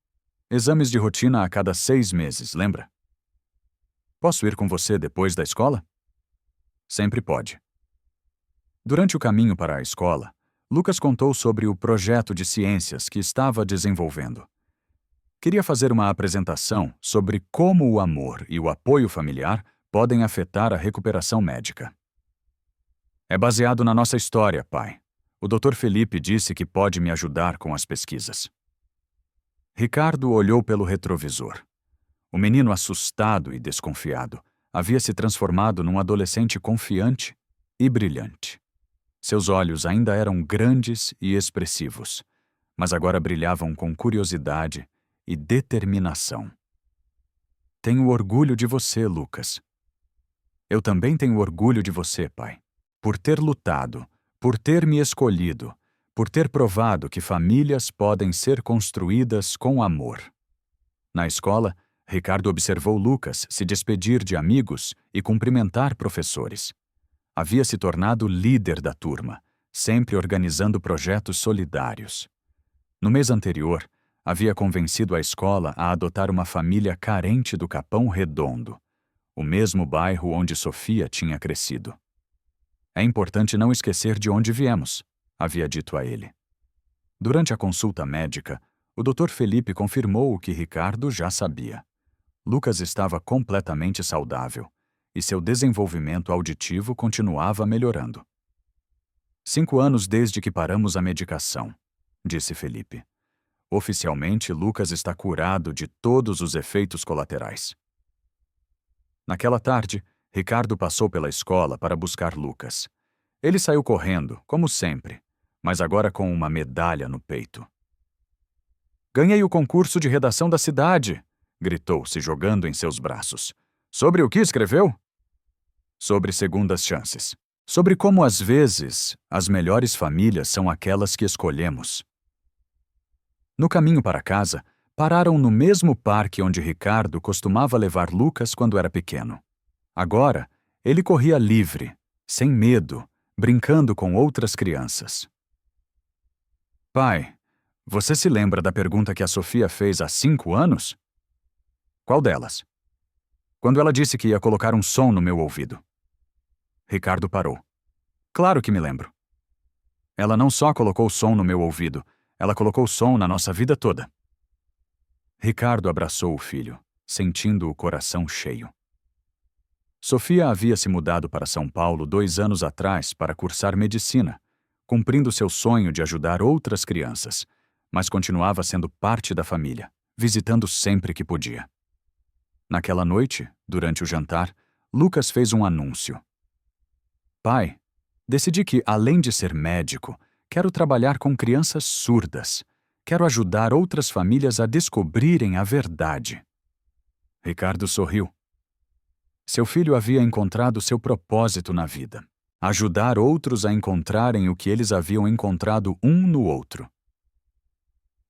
Exames de rotina a cada 6 meses, lembra? Posso ir com você depois da escola? Sempre pode. Durante o caminho para a escola, Lucas contou sobre o projeto de ciências que estava desenvolvendo. Queria fazer uma apresentação sobre como o amor e o apoio familiar podem afetar a recuperação médica. É baseado na nossa história, pai. O Dr. Felipe disse que pode me ajudar com as pesquisas. Ricardo olhou pelo retrovisor. O menino assustado e desconfiado havia se transformado num adolescente confiante e brilhante. Seus olhos ainda eram grandes e expressivos, mas agora brilhavam com curiosidade e determinação. Tenho orgulho de você, Lucas. Eu também tenho orgulho de você, pai, por ter lutado, por ter me escolhido, por ter provado que famílias podem ser construídas com amor. Na escola, Ricardo observou Lucas se despedir de amigos e cumprimentar professores. Havia se tornado líder da turma, sempre organizando projetos solidários. No mês anterior, havia convencido a escola a adotar uma família carente do Capão Redondo, o mesmo bairro onde Sofia tinha crescido. É importante não esquecer de onde viemos, havia dito a ele. Durante a consulta médica, o Dr. Felipe confirmou o que Ricardo já sabia. Lucas estava completamente saudável e seu desenvolvimento auditivo continuava melhorando. 5 anos desde que paramos a medicação, disse Felipe. Oficialmente, Lucas está curado de todos os efeitos colaterais. Naquela tarde, Ricardo passou pela escola para buscar Lucas. Ele saiu correndo, como sempre, mas agora com uma medalha no peito. Ganhei o concurso de redação da cidade, gritou, se jogando em seus braços. Sobre o que escreveu? Sobre segundas chances. Sobre como, às vezes, as melhores famílias são aquelas que escolhemos. No caminho para casa, Pararam no mesmo parque onde Ricardo costumava levar Lucas quando era pequeno. Agora, ele corria livre, sem medo, brincando com outras crianças. Pai, você se lembra da pergunta que a Sofia fez há 5 anos? Qual delas? Quando ela disse que ia colocar um som no meu ouvido. Ricardo parou. Claro que me lembro. Ela não só colocou som no meu ouvido, ela colocou som na nossa vida toda. Ricardo abraçou o filho, sentindo o coração cheio. Sofia havia se mudado para São Paulo 2 anos atrás para cursar medicina, cumprindo seu sonho de ajudar outras crianças, mas continuava sendo parte da família, visitando sempre que podia. Naquela noite, durante o jantar, Lucas fez um anúncio. Pai, decidi que, além de ser médico, quero trabalhar com crianças surdas. Quero ajudar outras famílias a descobrirem a verdade. Ricardo sorriu. Seu filho havia encontrado seu propósito na vida. Ajudar outros a encontrarem o que eles haviam encontrado um no outro.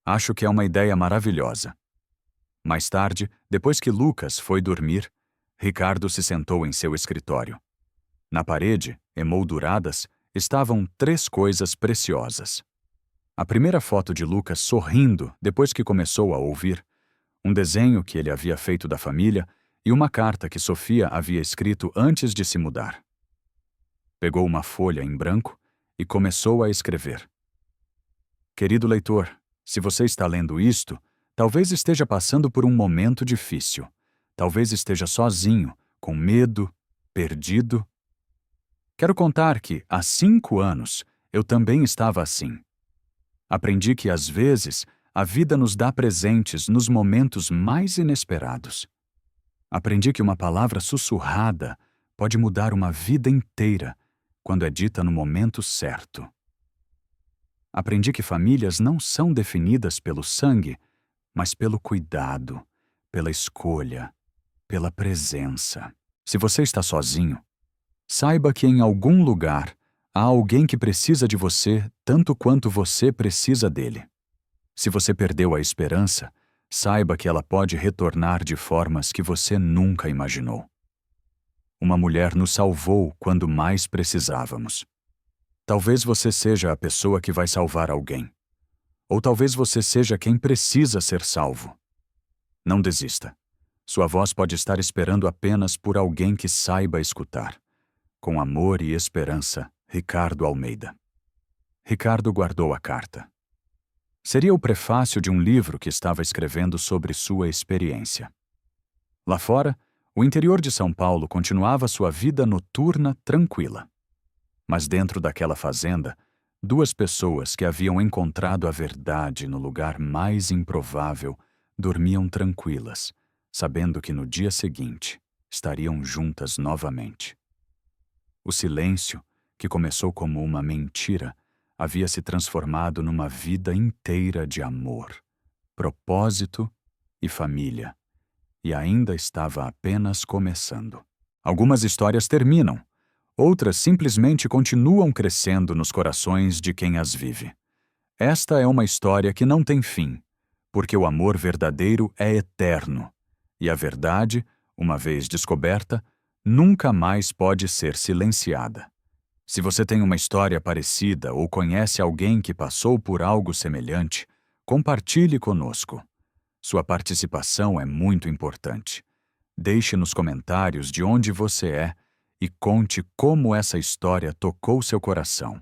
Acho que é uma ideia maravilhosa. Mais tarde, depois que Lucas foi dormir, Ricardo se sentou em seu escritório. Na parede, emolduradas, estavam 3 coisas preciosas. A primeira foto de Lucas sorrindo depois que começou a ouvir, um desenho que ele havia feito da família e uma carta que Sofia havia escrito antes de se mudar. Pegou uma folha em branco e começou a escrever. Querido leitor, se você está lendo isto, talvez esteja passando por um momento difícil. Talvez esteja sozinho, com medo, perdido. Quero contar que, há 5 anos, eu também estava assim. Aprendi que, às vezes, a vida nos dá presentes nos momentos mais inesperados. Aprendi que uma palavra sussurrada pode mudar uma vida inteira quando é dita no momento certo. Aprendi que famílias não são definidas pelo sangue, mas pelo cuidado, pela escolha, pela presença. Se você está sozinho, saiba que em algum lugar há alguém que precisa de você tanto quanto você precisa dele. Se você perdeu a esperança, saiba que ela pode retornar de formas que você nunca imaginou. Uma mulher nos salvou quando mais precisávamos. Talvez você seja a pessoa que vai salvar alguém. Ou talvez você seja quem precisa ser salvo. Não desista. Sua voz pode estar esperando apenas por alguém que saiba escutar. Com amor e esperança, Ricardo Almeida. Ricardo guardou a carta. Seria o prefácio de um livro que estava escrevendo sobre sua experiência. Lá fora, o interior de São Paulo continuava sua vida noturna tranquila. Mas dentro daquela fazenda, 2 pessoas que haviam encontrado a verdade no lugar mais improvável dormiam tranquilas, sabendo que no dia seguinte estariam juntas novamente. O silêncio, que começou como uma mentira, havia se transformado numa vida inteira de amor, propósito e família, e ainda estava apenas começando. Algumas histórias terminam, outras simplesmente continuam crescendo nos corações de quem as vive. Esta é uma história que não tem fim, porque o amor verdadeiro é eterno, e a verdade, uma vez descoberta, nunca mais pode ser silenciada. Se você tem uma história parecida ou conhece alguém que passou por algo semelhante, compartilhe conosco. Sua participação é muito importante. Deixe nos comentários de onde você é e conte como essa história tocou seu coração.